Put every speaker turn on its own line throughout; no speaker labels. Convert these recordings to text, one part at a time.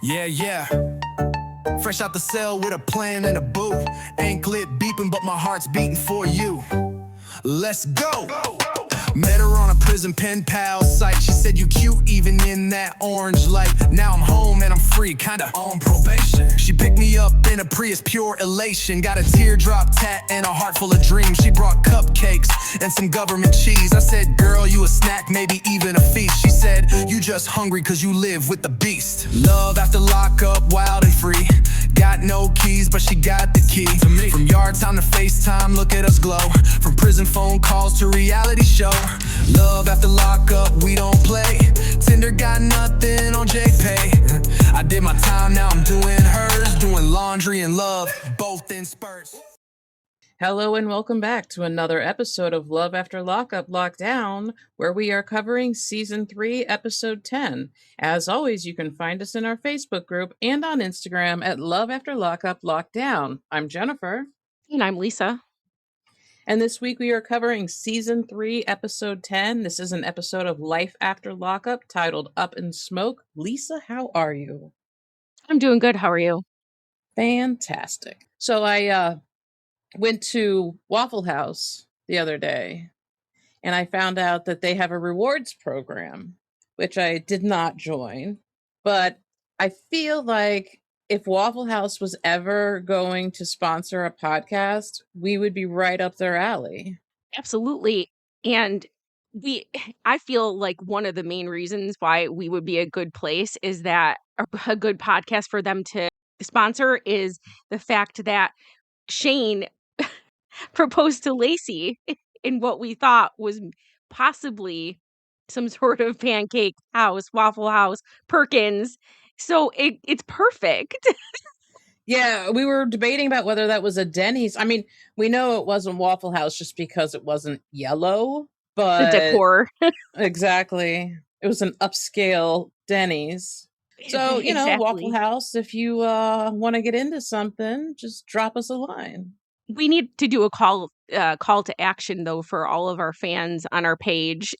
Yeah, yeah. Fresh out the cell with a plan and a boo. Anklet beeping, but my heart's beating for you. Let's go. Met her on a prison pen pal site. She said you cute even in that orange light. Now I'm home and I'm free, kinda on probation. She picked me up in a Prius, pure elation. Got a teardrop tat and a heart full of dreams. She brought cupcakes and some government cheese. I said, girl, you a snack, maybe even a feast. She said, you just hungry cause you live with the beast. Love after lockup, wild and free. Got no keys, but she got the key to me. From yard time to FaceTime, look at us glow. From prison phone calls to reality show. Love after lockup, we don't play. Tinder got nothing on JPay. I did my time, now I'm doing hers. Doing laundry and love, both in spurts.
Hello and welcome back to another episode of Love After Lockup Lockdown, where we are covering Season 3, Episode 10. As always, you can find us in our Facebook group and on Instagram at Love After Lockup Lockdown. I'm Jennifer.
And I'm Lisa.
And this week we are covering Season 3, Episode 10. This is an episode of Life After Lockup titled Up in Smoke. Lisa, how are you?
I'm doing good. How are you?
Fantastic. So I went to Waffle House the other day, and I found out that they have a rewards program, which I did not join. But I feel like if Waffle House was ever going to sponsor a podcast, we would be right up their alley.
Absolutely. And I feel like one of the main reasons why we would be a good place is that a good podcast for them to sponsor is the fact that Shane proposed to Lacey in what we thought was possibly some sort of pancake house, Waffle House, Perkins. So it's perfect.
Yeah, we were debating about whether that was a Denny's. I mean, we know it wasn't Waffle House just because it wasn't yellow, but
The decor.
exactly. It was an upscale Denny's. So, Waffle House, if you want to get into something, just drop us a line.
We need to do a call to action, though, for all of our fans on our page.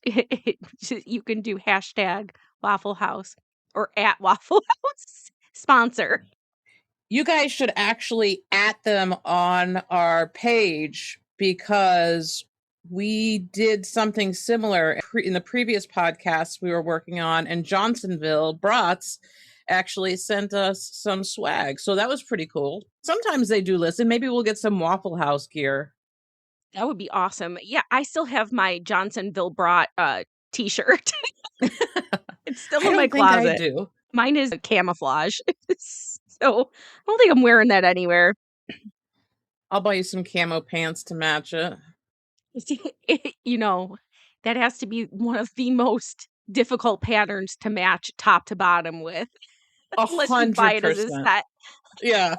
You can do hashtag Waffle House or at Waffle House sponsor.
You guys should actually at them on our page because we did something similar in the previous podcast we were working on, and Johnsonville Brats actually sent us some swag. So that was pretty cool. Sometimes they do listen. Maybe we'll get some Waffle House gear.
That would be awesome. Yeah, I still have my Johnsonville Brat t-shirt. It's still in my closet.
I do.
Mine is camouflage. So I don't think I'm wearing that anywhere.
I'll buy you some camo pants to match it.
That has to be one of the most difficult patterns to match top to bottom with. Unless you buy it as a set.
Yeah.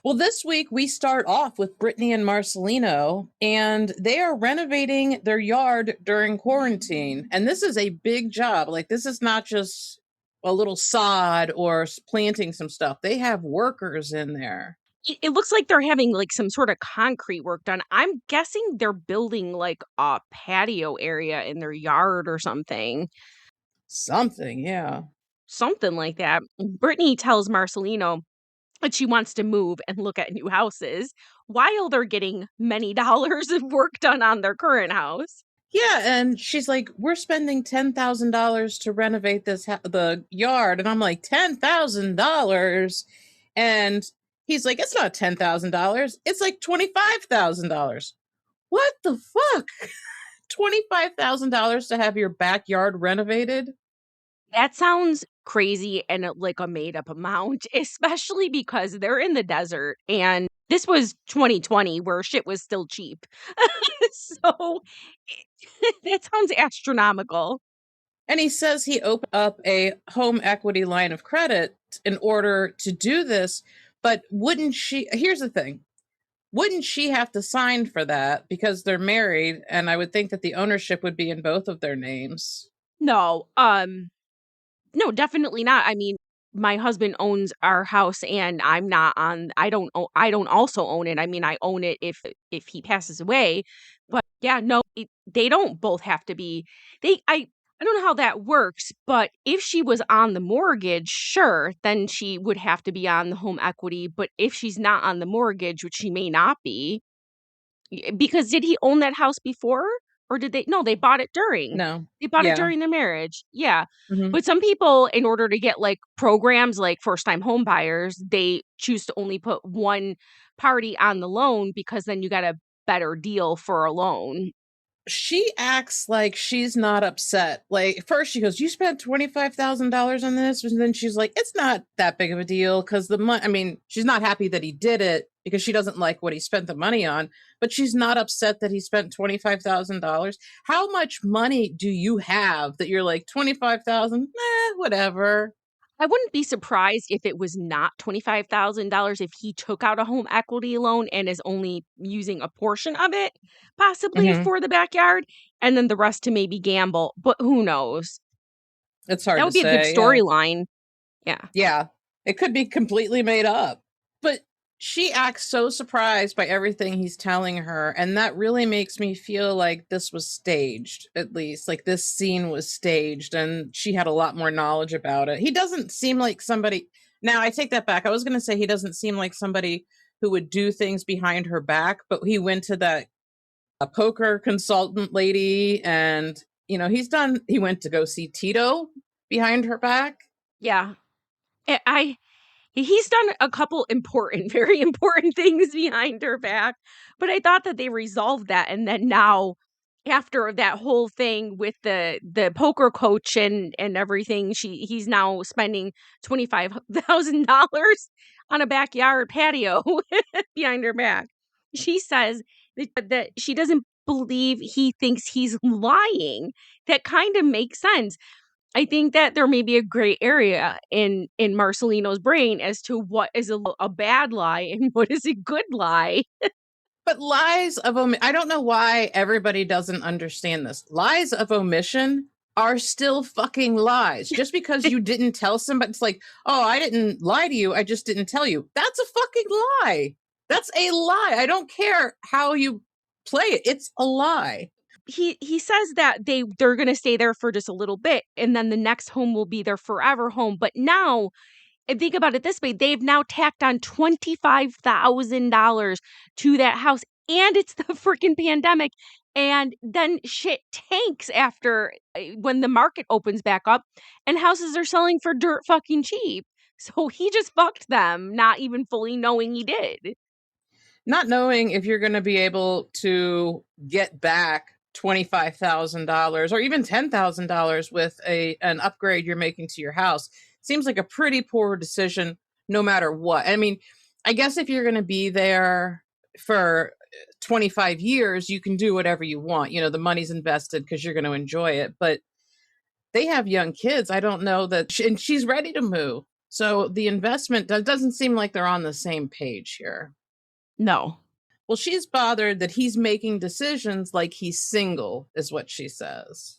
Well, this week we start off with Brittany and Marcelino, and they are renovating their yard during quarantine. And this is a big job. Like, this is not just a little sod or planting some stuff. They have workers in there.
It looks like they're having like some sort of concrete work done. I'm guessing they're building like a patio area in their yard or something.
Yeah.
Something like that. Brittany tells Marcelino that she wants to move and look at new houses while they're getting many dollars of work done on their current house.
Yeah, and she's like, we're spending $10,000 to renovate the yard. And I'm like, $10,000? And he's like, it's not $10,000. It's like $25,000. What the fuck? $25,000 to have your backyard renovated?
That sounds crazy and like a made up amount, especially because they're in the desert and this was 2020 where shit was still cheap. So that sounds astronomical.
And he says he opened up a home equity line of credit in order to do this. But here's the thing. Wouldn't she have to sign for that because they're married? And I would think that the ownership would be in both of their names.
No, definitely not. I mean, my husband owns our house and I don't also own it. I mean, I own it if he passes away. But yeah, no, they don't both have to be. I don't know how that works, but if she was on the mortgage, sure, then she would have to be on the home equity. But if she's not on the mortgage, which she may not be, because did he own that house before? Or did they? No, they bought it during.
No.
They bought it
Yeah.
during their marriage. Yeah.
Mhm.
But some people, in order to get like programs like first time home buyers, they choose to only put one party on the loan because then you got a better deal for a loan.
She acts like she's not upset. Like, first she goes, "You spent $25,000 on this?" And then she's like, "It's not that big of a deal because the money," I mean, she's not happy that he did it because she doesn't like what he spent the money on, but she's not upset that he spent $25,000. How much money do you have that you're like, 25,000? Whatever.
I wouldn't be surprised if it was not $25,000 if he took out a home equity loan and is only using a portion of it, possibly
Mhm.
for the backyard, and then the rest to maybe gamble. But who knows?
It's hard
That
to
would be a good
say. Yeah.
storyline. Yeah.
Yeah, it could be completely made up. But she acts so surprised by everything he's telling her, and that really makes me feel like this was staged, at least. Like this scene was staged, and she had a lot more knowledge about it. He doesn't seem like somebody. Now, I take that back. I was going to say he doesn't seem like somebody who would do things behind her back, but he went to that a poker consultant lady, and he went to go see Tito behind her back.
Yeah. I he's done a couple important, very important things behind her back, but I thought that they resolved that, and then now, after that whole thing with the poker coach and everything, he's now spending $25,000 on a backyard patio behind her back. She says that she doesn't believe he thinks he's lying. That kind of makes sense. I think that there may be a gray area in Marcelino's brain as to what is a bad lie and what is a good lie.
But lies of I don't know why everybody doesn't understand this. Lies of omission are still fucking lies. Just because you didn't tell somebody, it's like, oh, I didn't lie to you. I just didn't tell you. That's a fucking lie. That's a lie. I don't care how you play it. It's a lie.
He says that they're gonna stay there for just a little bit, and then the next home will be their forever home. But now, and think about it this way, they've now tacked on $25,000 to that house, and it's the freaking pandemic. And then shit tanks after when the market opens back up and houses are selling for dirt fucking cheap. So he just fucked them, not even fully knowing he did.
Not knowing if you're going to be able to get back $25,000 or even $10,000 with an upgrade you're making to your house seems like a pretty poor decision no matter what. I mean, I guess if you're going to be there for 25 years, you can do whatever you want. The money's invested because you're going to enjoy it. But they have young kids. I don't know that, and she's ready to move. So the investment doesn't seem like they're on the same page here.
No.
Well, she's bothered that he's making decisions like he's single, is what she says.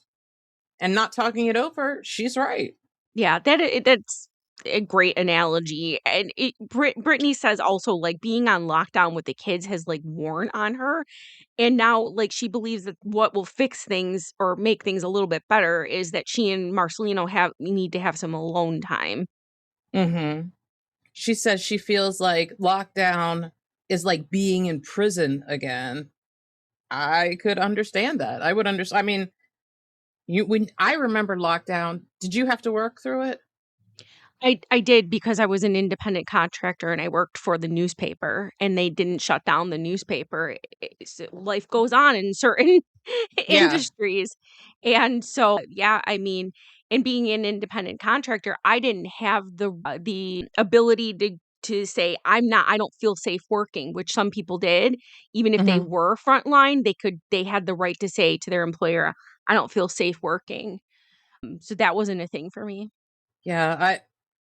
And not talking it over, she's right.
Yeah, that's a great analogy. And Brittany says also, like, being on lockdown with the kids has like worn on her. And now, like, she believes that what will fix things or make things a little bit better is that she and Marcelino need to have some alone time.
Mm-hmm. She says she feels like lockdown is like being in prison again. I could understand that. I would understand. I mean, when I remember lockdown, did you have to work through it?
I did, because I was an independent contractor and I worked for the newspaper, and they didn't shut down the newspaper. Life goes on in certain
Yeah.
industries. And so, yeah, I mean, and being an independent contractor, I didn't have the ability to say I don't feel safe working, which some people did. Even if they
Mm-hmm.
were frontline, they had the right to say to their employer, I don't feel safe working. So that wasn't a thing for me.
Yeah,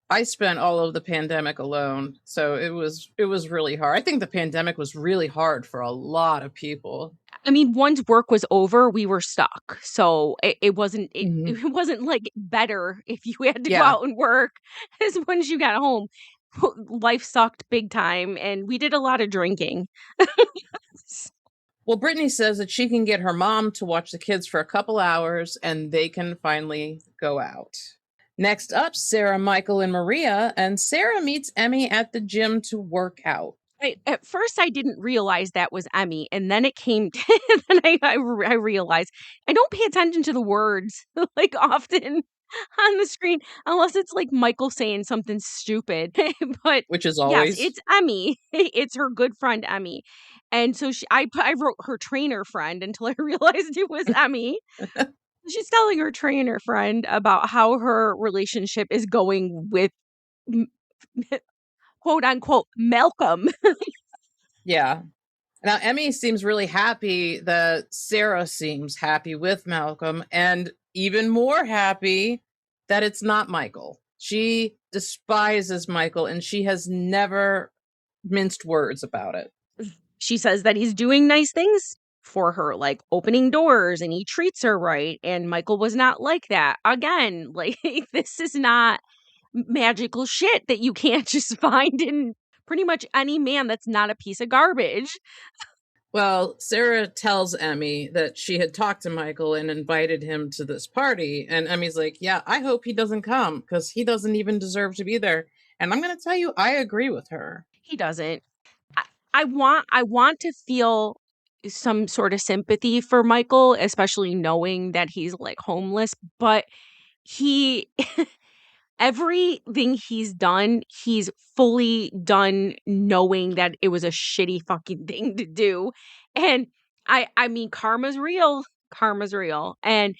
I spent all of the pandemic alone, so it was really hard. I think the pandemic was really hard for a lot of people.
I mean, once work was over, we were stuck. So it wasn't
Mhm.
it wasn't like better if you had to go
Yeah.
out and work as once you got home. Life sucked big time, and we did a lot of drinking.
Well, Brittany says that she can get her mom to watch the kids for a couple hours and they can finally go out. Next up, Sarah, Michael, and Maria. And Sarah meets Emmy at the gym to work out.
At first, I didn't realize that was Emmy, and then it came. Then I realized I don't pay attention to the words like often on the screen unless it's like Michael saying something stupid. But
Which is
yes,
always.
it's Emmy. It's her good friend Emmy, and so I wrote her trainer friend until I realized it was Emmy. She's telling her trainer friend about how her relationship is going with m- quote unquote Malcolm.
Yeah. Now, Emmy seems really happy that Sarah seems happy with Malcolm, and even more happy that it's not Michael. She despises Michael, and she has never minced words about it.
She says that he's doing nice things for her, like opening doors, and he treats her right. And Michael was not like that. Again, like this is not magical shit that you can't just find in pretty much any man that's not a piece of garbage.
Well, Sarah tells Emmy that she had talked to Michael and invited him to this party. And Emmy's like, yeah, I hope he doesn't come because he doesn't even deserve to be there. And I'm going to tell you, I agree with her.
He doesn't. I want to feel some sort of sympathy for Michael, especially knowing that he's like homeless, but he everything he's done, he's fully done knowing that it was a shitty fucking thing to do. And I mean karma's real. Karma's real. And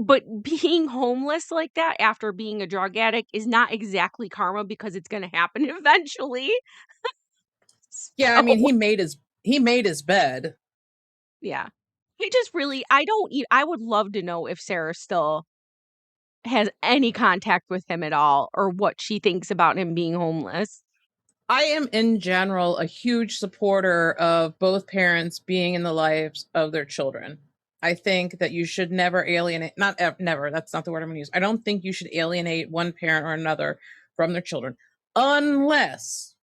but being homeless like that after being a drug addict is not exactly karma because it's going to happen eventually.
Yeah, I mean, he made his bed.
Yeah. He just really I would love to know if Sarah still has any contact with him at all or what she thinks about him being homeless.
I am in general a huge supporter of both parents being in the lives of their children. I think that you should never alienate, never, that's not the word I'm going to use. I don't think you should alienate one parent or another from their children unless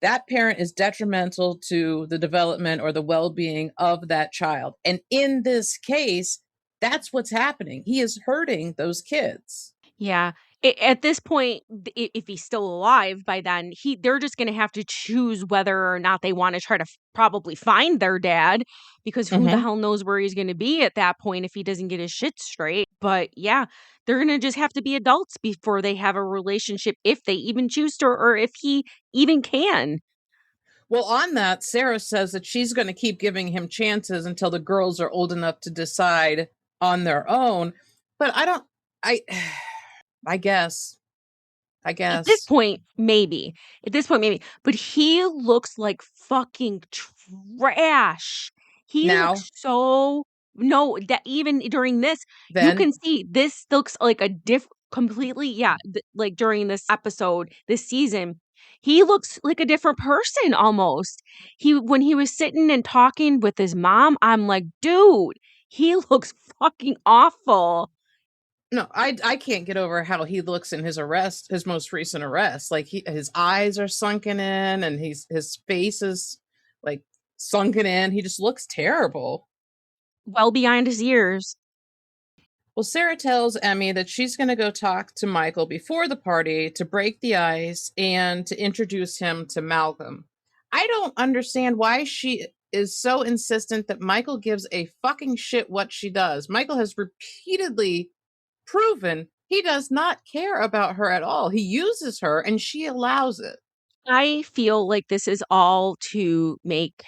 that parent is detrimental to the development or the well-being of that child. And in this case, that's what's happening. He is hurting those kids.
Yeah. At this point, if he's still alive by then, they're just going to have to choose whether or not they want to try to probably find their dad because who the hell knows where he's going to be at that point if he doesn't get his shit straight. But yeah, they're going to just have to be adults before they have a relationship if they even choose to or if he even can.
Well, on that, Sarah says that she's going to keep giving him chances until the girls are old enough to decide on their own. But I guess.
At this point, maybe. But he looks like fucking trash. He
Now,
looks so no, that even during this, you
then,
can see this looks like a completely, yeah, like during this episode, this season, he looks like a different person almost. When he was sitting and talking with his mom, I'm like, dude, he looks fucking awful.
no, I can't get over how he looks in his most recent arrest. Like his eyes are sunken in and his face is like sunken in. He just looks terrible.
Well behind his ears.
Well, Sarah tells Emmy that she's going to go talk to Michael before the party to break the ice and to introduce him to Malcolm. I don't understand why she is so insistent that Michael gives a fucking shit what she does. Michael has repeatedly proven he does not care about her at all. He uses her and she allows it.
I feel like this is all to make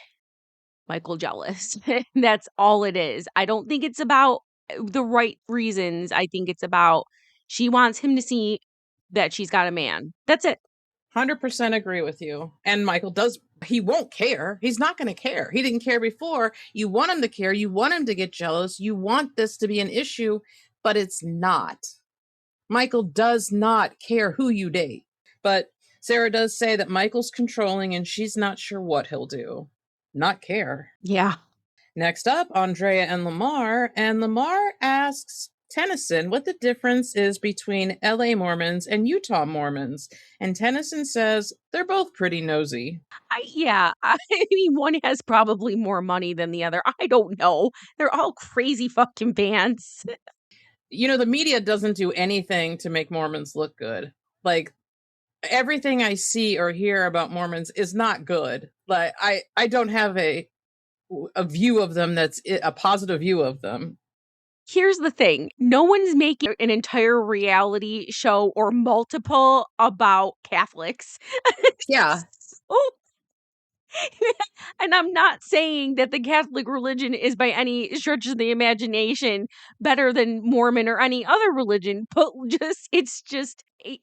Michael jealous. That's all it is. I don't think it's about the right reasons. I think it's about she wants him to see that she's got a man. That's it.
100% agree with you. And Michael he won't care. He's not going to care. He didn't care before. You want him to care. You want him to get jealous. You want this to be an issue, but it's not. Michael does not care who you date. But Sarah does say that Michael's controlling and she's not sure what he'll do. Not care.
Yeah.
Next up, Andrea and Lamar asks Tennyson what the difference is between LA Mormons and Utah Mormons. And Tennyson says they're both pretty nosy.
I mean, one has probably more money than the other. I don't know. They're all crazy fucking bands.
You know, the media doesn't do anything to make Mormons look good. Like, everything I see or hear about Mormons is not good. Like, I don't have a view of them that's a positive view of them.
Here's the thing. No one's making an entire reality show or multiple about Catholics.
Yeah.
So and I'm not saying that the Catholic religion is by any stretch of the imagination better than Mormon or any other religion, but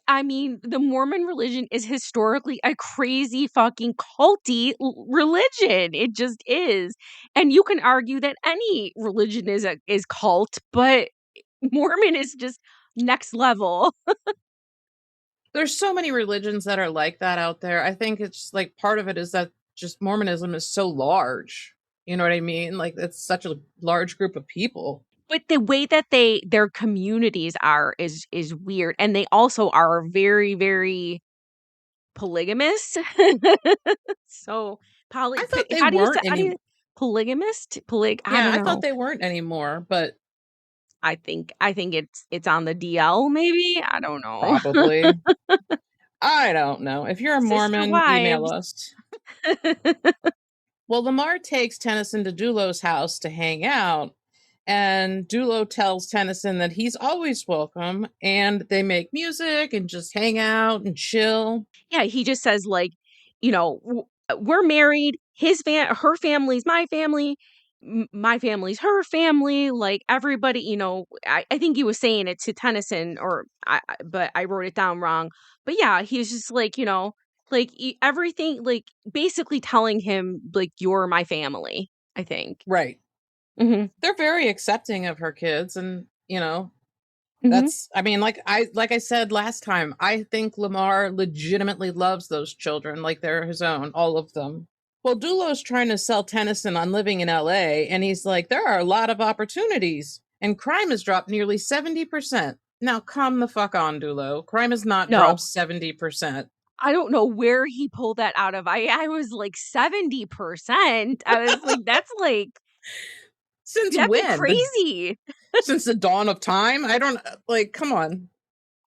I mean, the Mormon religion is historically a crazy fucking culty religion. It just is. And you can argue that any religion is cult, but Mormon is just next level.
There's so many religions that are like that out there. I think it's like part of it is that just Mormonism is so large. You know what I mean? Like, it's such a large group of people.
But the way that their communities are is weird, and they also are very, very polygamous. So
I thought they
how do you
weren't
say
anymore.
polygamist? I
Yeah,
don't
I
know.
thought they weren't anymore, but
I think it's on the DL maybe. I don't know.
probably. I don't know. If you're a
Sister
Mormon, email
wives.
us. Well, Lamar takes Tennyson to Dulo's house to hang out, and Dulo tells Tennyson that he's always welcome, and they make music and just hang out and chill.
Yeah, he just says like, we're married. Her family's my family. My family's her family. Like everybody, I think he was saying it to Tennyson, but I wrote it down wrong. But yeah, he's just like, like everything, like basically telling him like you're my family. I think.
Right.
Hmm.
They're very accepting of her kids, and
Hmm.
that's, I mean, like I said last time, I think Lamar legitimately loves those children like they're his own, all of them. Well, Dulo's trying to sell Tennyson on living in LA, and he's like, there are a lot of opportunities, and crime has dropped nearly 70%. Now, come the fuck on, Dulo. Crime has not
No,
dropped 70%.
I don't know where he pulled that out of. I was like 70%. I was like,
Since
that'd be
when?
crazy.
Since the dawn of time? I don't, like, come on.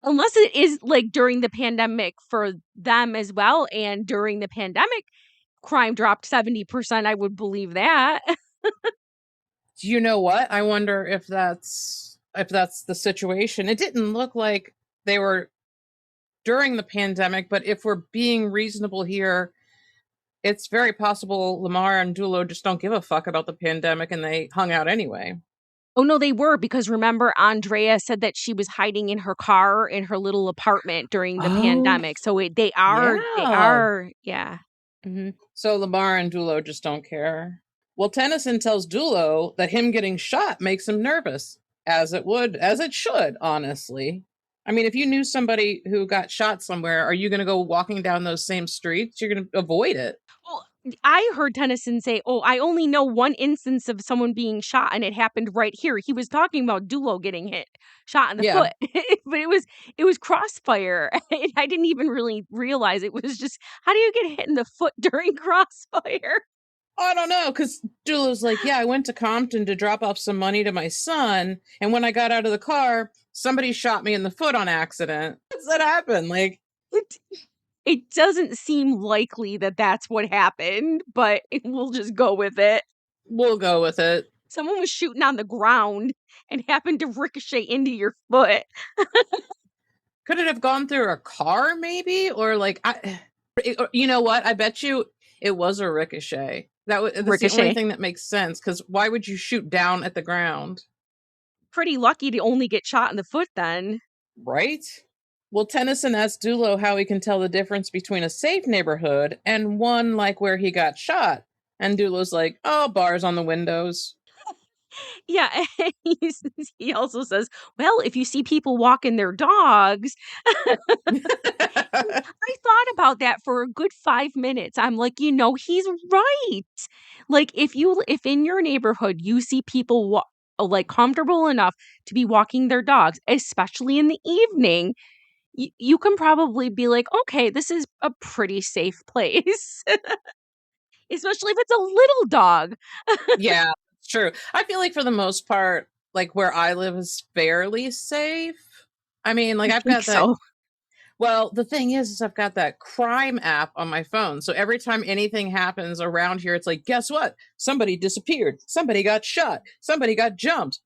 Unless it is like during the pandemic for them as well. And during the pandemic, crime dropped 70%. I would believe that.
Do you know what? I wonder if that's the situation. It didn't look like they were during the pandemic, but if we're being reasonable here, it's very possible Lamar and Dulo just don't give a fuck about the pandemic and they hung out anyway.
Oh, no, they were, because remember, Andrea said that she was hiding in her car in her little apartment during the
Oh,
pandemic. So they
yeah.
are, yeah. Hmm.
So Lamar and Dulo just don't care. Well, Tennyson tells Dulo that him getting shot makes him nervous, as it should, honestly. I mean, if you knew somebody who got shot somewhere, are you going to go walking down those same streets? You're going to avoid it.
Well, I heard Tennyson say, "Oh, I only know one instance of someone being shot, and it happened right here." He was talking about Dulo getting shot in the
Yeah.
foot, but it was crossfire. And I didn't even really realize it was just how do you get hit in the foot during crossfire?
I don't know, because Dulo's like, yeah, I went to Compton to drop off some money to my son, and when I got out of the car, somebody shot me in the foot on accident. How does that happen? Like,
It, it doesn't seem likely that that's what happened, but we'll just go with it.
we'll go with it.
Someone was shooting on the ground and happened to ricochet into your foot.
Could it have gone through a car, maybe? Or like, you know what? I bet you it was a ricochet. That's the only
Ricochet.
thing that makes sense, because why would you shoot down at the ground?
Pretty lucky to only get shot in the foot then.
Right? Well, Tennyson asked Dulo how he can tell the difference between a safe neighborhood and one like where he got shot. And Dulo's like, oh, bars on the windows.
Yeah, he also says, "Well, if you see people walking their dogs." I thought about that for a good 5 minutes. I'm like, he's right. Like if in your neighborhood you see people like comfortable enough to be walking their dogs, especially in the evening, you can probably be like, okay, this is a pretty safe place, especially if it's a little dog.
Yeah, it's true. I feel like for the most part, like where I live is fairly safe. I mean, like
I
I've
think
got that.
so.
Well, the thing is I've got that crime app on my phone. So every time anything happens around here, it's like, guess what? Somebody disappeared. Somebody got shot. Somebody got jumped.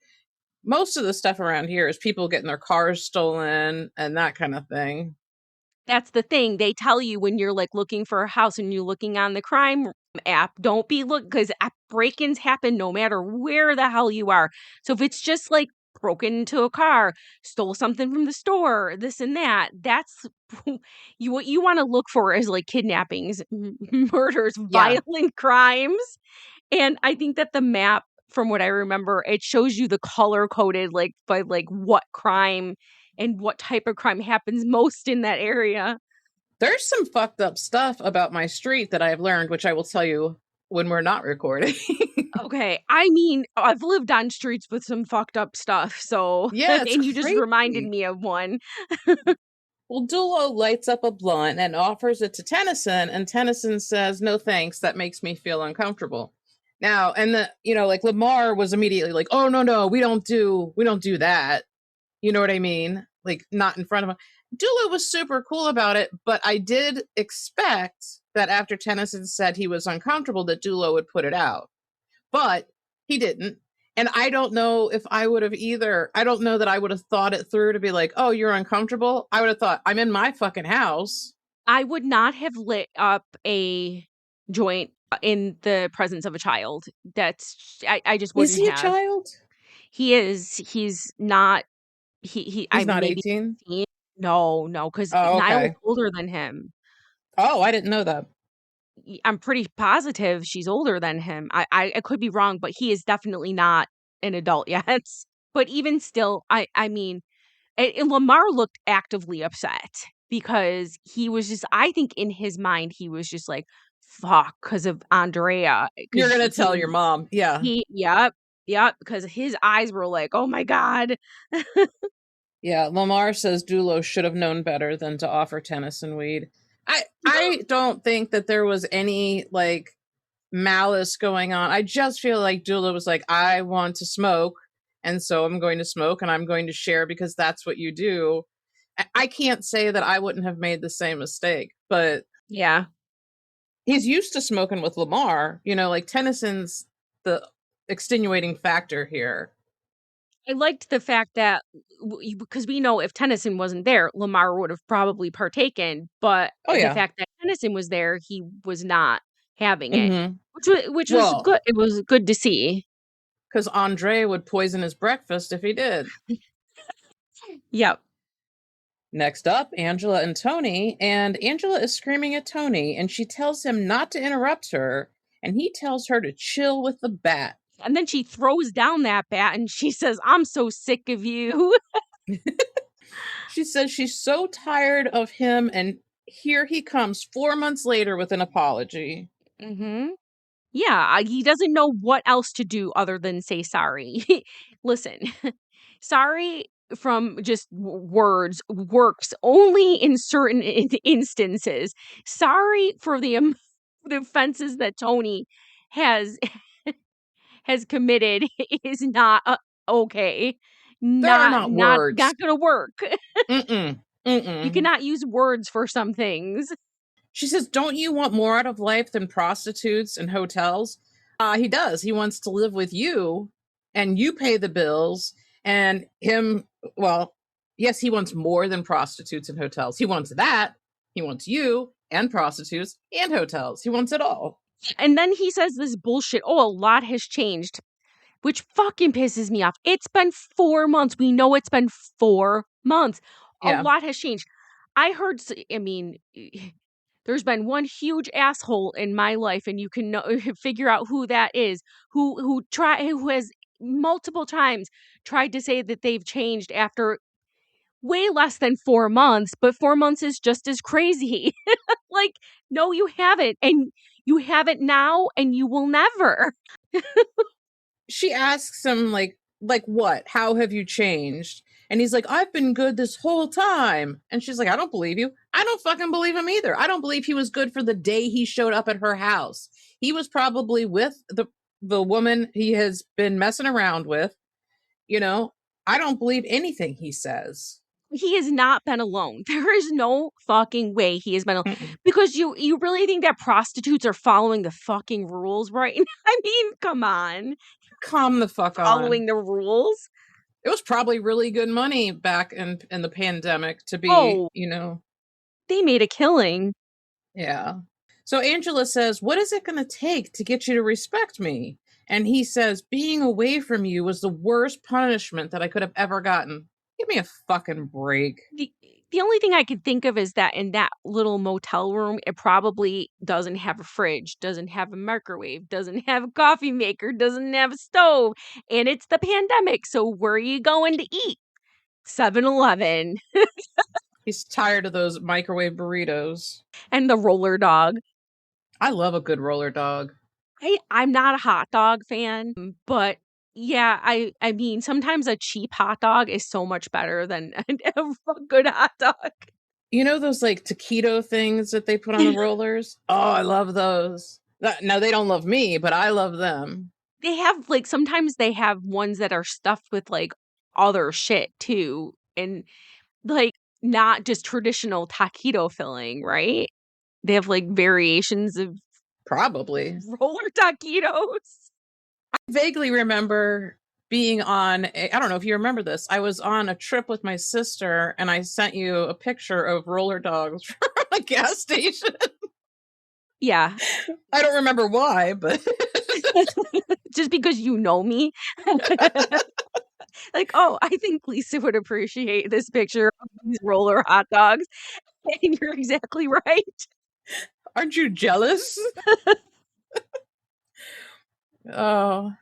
Most of the stuff around here is people getting their cars stolen and that kind of thing.
That's the thing. They tell you when you're like looking for a house and you're looking on the crime app, don't be because break-ins happen no matter where the hell you are. So if it's just like broken into a car, stole something from the store, this and that, that's what you want to look for is like kidnappings, murders,
Yeah.
violent crimes. And I think that the map, from what I remember, it shows you the color coded like by like what crime and what type of crime happens most in that area.
There's some fucked up stuff about my street that I've learned, which I will tell you when we're not recording.
Okay, I mean, I've lived on streets with some fucked up stuff, so
Yeah, it's
and you just reminded
crazy.
me of one.
Well, Dulo lights up a blunt and offers it to Tennyson, and Tennyson says, "No thanks, that makes me feel uncomfortable." Now, and like Lamar was immediately like, "Oh no, we don't do that." You know what I mean? Like not in front of him. Dulo was super cool about it, but I did expect that after Tennyson said he was uncomfortable, that Dulo would put it out. But he didn't. And I don't know if I would have either. I don't know that I would have thought it through to be like, oh, you're uncomfortable. I would have thought, I'm in my fucking house.
I would not have lit up a joint in the presence of a child. I just
Is
wouldn't
he a
have.
child?
He's not I
He's not
maybe
18?
16. No, because
Oh,
Niall's
okay.
older than him.
Oh, I didn't know that.
I'm pretty positive she's older than him. I could be wrong, but he is definitely not an adult yet. But even still, I mean, and Lamar looked actively upset because he was just, I think in his mind, he was just like, fuck, because of Andrea.
You're
Because
going to tell your mom. Yeah.
yep, because his eyes were like, oh my God.
Yeah. Lamar says Dulo should have known better than to offer Tennyson weed. I don't think that there was any like malice going on. I just feel like Dula was like, I want to smoke, and so I'm going to smoke and I'm going to share because that's what you do. I can't say that I wouldn't have made the same mistake, but
Yeah.
he's used to smoking with Lamar. Like Tennyson's the extenuating factor here.
I liked the fact that because we know if Tennyson wasn't there, Lamar would have probably partaken. But
Oh
the
yeah.
fact that Tennyson was there, he was not having it,
Mm-hmm.
which was
Well,
good. It was good to see.
because Andre would poison his breakfast if he did.
Yep.
Next up, Angela and Tony, and Angela is screaming at Tony, and she tells him not to interrupt her, and he tells her to chill with the bat.
And then she throws down that bat and she says, "I'm so sick of you."
She says she's so tired of him, and here he comes 4 months later with an apology.
Mm-hmm. Yeah, he doesn't know what else to do other than say sorry. Listen, sorry from just words works only in certain instances. Sorry for the offenses that Tony has has committed is not okay.
There are
Not
not
not
words.
not gonna work.
Mm-mm.
You
Mm-mm.
cannot use words for some things.
She says, don't you want more out of life than prostitutes and hotels? He does. He wants to live with you, and you pay the bills, and him, well, yes, he wants more than prostitutes and hotels. He wants that. He wants you and prostitutes and hotels. He wants it all.
And then he says this bullshit, "Oh, a lot has changed," which fucking pisses me off. It's been 4 months. We know it's been 4 months. A
Yeah.
lot has changed. I heard I mean, there's been one huge asshole in my life, and you can know, figure out who that is, who has multiple times tried to say that they've changed after way less than 4 months, but 4 months is just as crazy. Like, no, you haven't, and you haven't now, and you will never.
She asks him, like, like what? How have you changed? And he's like, I've been good this whole time. And she's like, I don't believe you. I don't fucking believe him either. I don't believe he was good for the day he showed up at her house. He was probably with the woman he has been messing around with. You know, I don't believe anything he says.
He has not been alone. There is no fucking way he has been alone.
Mm-mm.
Because you really think that prostitutes are following the fucking rules, right? I mean, come on.
Calm the fuck
Following
on.
the rules?
It was probably really good money back in the pandemic to be,
Oh,
you know,
they made a killing.
yeah. So Angela says, what is it going to take to get you to respect me? And he says, being away from you was the worst punishment that I could have ever gotten. Give me a fucking break.
The only thing I could think of is that in that little motel room, it probably doesn't have a fridge, doesn't have a microwave, doesn't have a coffee maker, doesn't have a stove, and it's the pandemic. So where are you going to eat? 7-Eleven
He's tired of those microwave burritos.
and the roller dog.
I love a good roller dog.
I'm not a hot dog fan, but yeah, I mean, sometimes a cheap hot dog is so much better than a good hot dog.
You know those like taquito things that they put on the rollers? Oh, I love those. No, they don't love me, but I love them.
They have like sometimes they have ones that are stuffed with like other shit too, and like not just traditional taquito filling, right? They have like variations of
Probably.
roller taquitos.
I vaguely remember being on I don't know if you remember this. I was on a trip with my sister and I sent you a picture of roller dogs from a gas station.
Yeah,
I don't remember why, but
just because you know me. Like, oh, I think Lisa would appreciate this picture of these roller hot dogs. And you're exactly right.
aren't you jealous? Oh,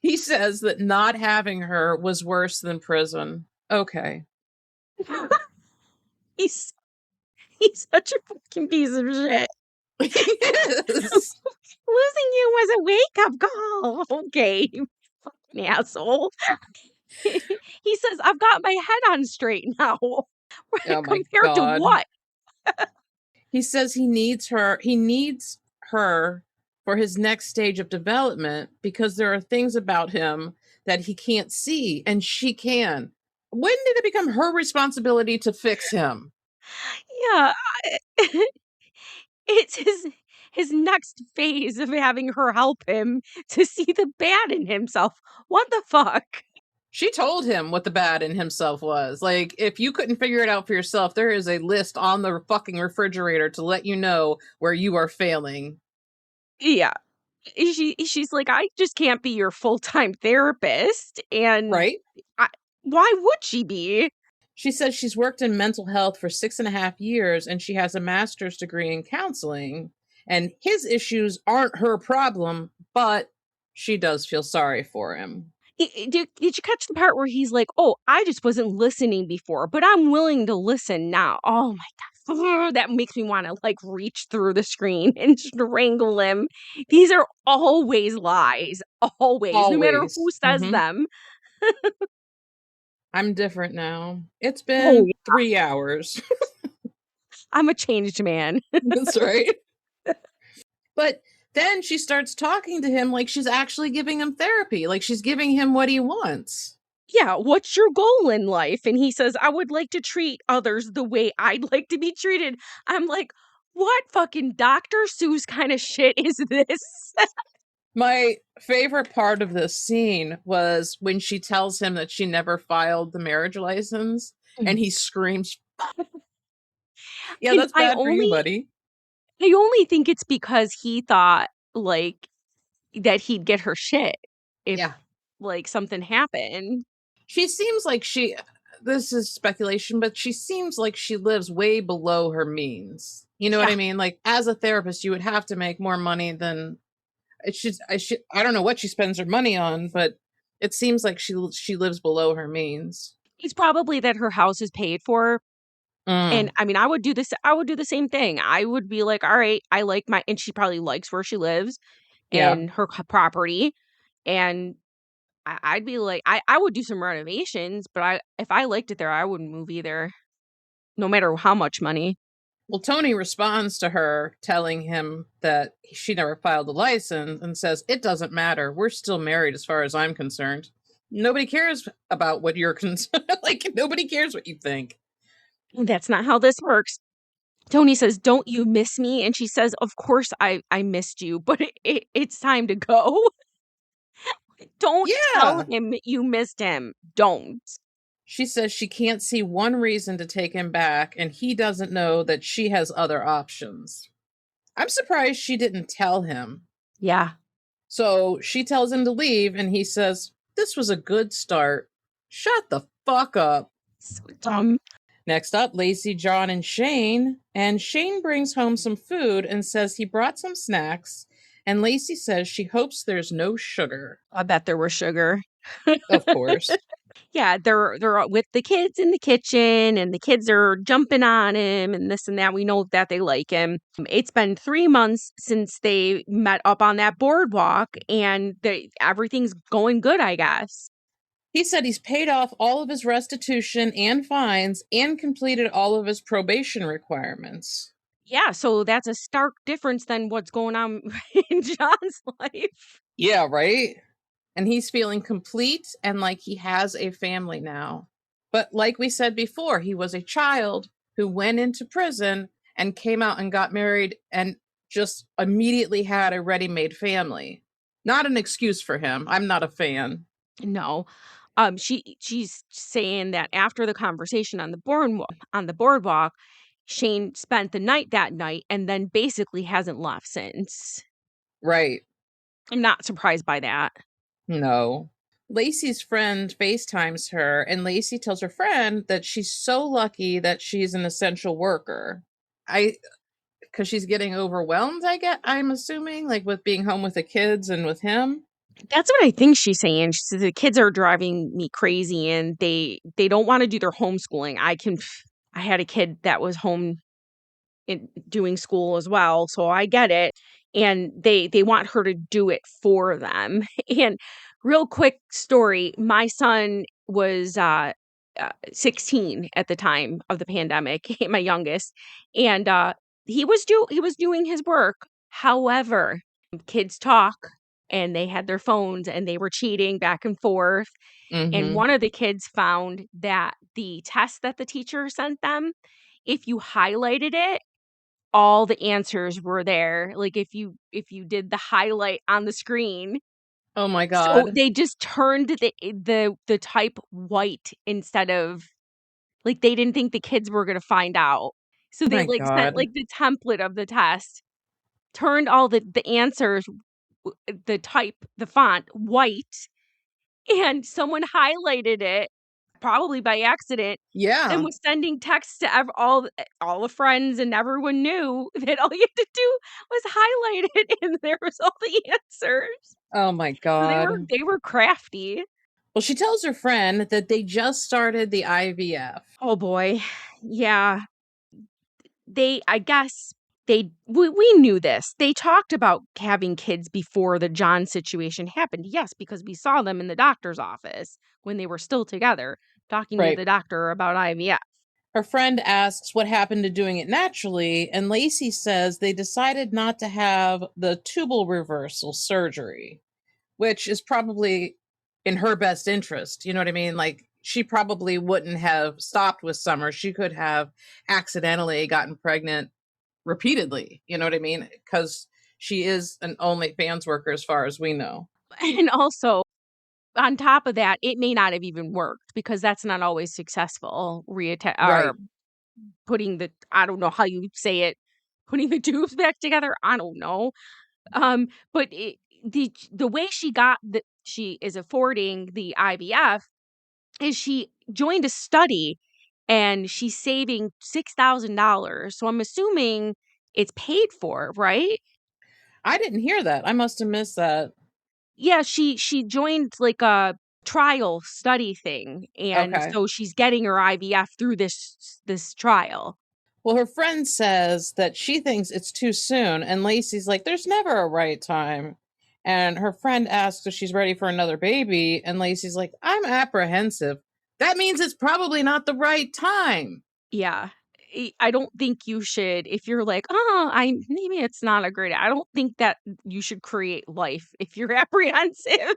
he says that not having her was worse than prison. Okay.
He's he's such a fucking piece of shit.
Yes.
Losing you was a wake-up call. Okay, you fucking asshole. He says, I've got my head on straight now.
Oh my
Compared to
God.
what?
He says he needs her. He needs her for his next stage of development because there are things about him that he can't see and she can. When did it become her responsibility to fix him?
Yeah, it's his next phase of having her help him to see the bad in himself. What the fuck?
She told him what the bad in himself was. Like, if you couldn't figure it out for yourself, there is a list on the fucking refrigerator to let you know where you are failing.
Yeah. She's like, I just can't be your full-time therapist. And
Right?
I, why would she be?
She says she's worked in mental health for 6.5 years and she has a master's degree in counseling. And his issues aren't her problem, but she does feel sorry for him.
Did you catch the part where he's like, oh, I just wasn't listening before, but I'm willing to listen now. Oh my God. That makes me want to like reach through the screen and strangle him. These are always lies. Always. No matter who
Always.
says them.
I'm different now. It's
Oh,
been 3 hours.
I'm a changed man.
That's right. But then she starts talking to him like she's actually giving him therapy, like she's giving him what he wants.
Yeah, what's your goal in life? And he says, I would like to treat others the way I'd like to be treated. I'm like, what fucking Dr. Seuss kind of shit is this?
My favorite part of this scene was when she tells him that she never filed the marriage license and he screams, yeah,
And
that's bad for you, buddy.
I only think it's because he thought like that he'd get her shit if
Yeah.
like something happened.
She seems like this is speculation, but she seems like she lives way below her means. You know what I
Yeah.
mean? Like as a therapist, you would have to make more money than I don't know what she spends her money on, but it seems like she lives below her means.
It's probably that her house is paid for. And
Mm,
I mean, I would do the same thing. I would be like, all right, I like and she probably likes where she lives
yeah.
and her property. And I'd be like, I would do some renovations, but if I liked it there, I wouldn't move either, no matter how much money.
Well, Tony responds to her telling him that she never filed a license and says, "It doesn't matter. We're still married as far as I'm concerned. Nobody cares about what you're concerned. Like, nobody cares what you think."
That's not how this works. Tony says, "Don't you miss me?" And she says, "Of course I missed you, but it's time to go." Don't tell
Yeah.
him you missed him. Don't.
She says she can't see one reason to take him back, and he doesn't know that she has other options. I'm surprised she didn't tell him.
Yeah.
So she tells him to leave, and he says, "This was a good start. Shut the fuck up."
So dumb.
Next up, Lacey, John, and Shane. And Shane brings home some food and says he brought some snacks. And Lacey says she hopes there's no sugar.
I bet there was sugar.
Of course.
Yeah, they're with the kids in the kitchen, and the kids are jumping on him and this and that. We know that they like him. It's been 3 months since they met up on that boardwalk, and everything's going good, I guess.
He said he's paid off all of his restitution and fines and completed all of his probation requirements.
Yeah, so that's a stark difference than what's going on in John's life.
Yeah, right? And he's feeling complete and like he has a family now. But like we said before, he was a child who went into prison and came out and got married and just immediately had a ready-made family. Not an excuse for him. I'm not a fan.
No. She's saying that after the conversation on the boardwalk, Shane spent the night that night and then basically hasn't left since.
Right.
I'm not surprised by that.
No. Lacey's friend FaceTimes her, and Lacey tells her friend that she's so lucky that she's an essential worker. Because she's getting overwhelmed, I'm assuming, like with being home with the kids and with him.
That's what I think she's saying. She says the kids are driving me crazy and they don't want to do their homeschooling. I had a kid that was home doing school as well, so I get it. And they want her to do it for them. And real quick story, my son was 16 at the time of the pandemic, my youngest, and he was doing his work. However, kids talk and they had their phones and they were cheating back and forth. And one of the kids found that the test that the teacher sent them, if you highlighted it, all the answers were there. Like if you did the highlight on the screen.
Oh my
So
God.
they just turned the type white instead of, like, they didn't think the kids were gonna find out. So they
My
like sent
God.
like the template of the test, turned all the answers, the font white, and someone highlighted it, probably by accident, and
Yeah.
was sending texts to all the friends, and everyone knew that all you had to do was highlight it, and there was all the answers.
Oh my
So
God.
they were crafty.
Well, she tells her friend that they just started the IVF.
Oh boy. Yeah. I guess we knew this. They talked about having kids before the John situation happened. Yes, because we saw them in the doctor's office when they were still together, talking to
Right.
the doctor about IVF.
Her friend asks what happened to doing it naturally, and Lacey says they decided not to have the tubal reversal surgery, which is probably in her best interest. You know what I mean? Like, she probably wouldn't have stopped with Summer. She could have accidentally gotten pregnant repeatedly. You know what I mean? Because she is an OnlyFans worker, as far as we know.
And also, on top of that, it may not have even worked because that's not always successful.
Right.
Or putting I don't know how you say it, putting the tubes back together. I don't know. But the way she is affording the IVF is she joined a study and she's saving $6,000. So I'm assuming it's paid for, right?
I didn't hear that. I must have missed that.
Yeah, she joined like a trial study thing, and
Okay.
so she's getting her IVF through this trial.
Well, her friend says that she thinks it's too soon, and Lacey's like, "There's never a right time." And her friend asks if she's ready for another baby. And Lacey's like, I'm apprehensive. That means it's probably not the right time.
Yeah. I don't think you should if you're like, "Oh, I maybe it's not a great," I don't think that you should create life if you're apprehensive.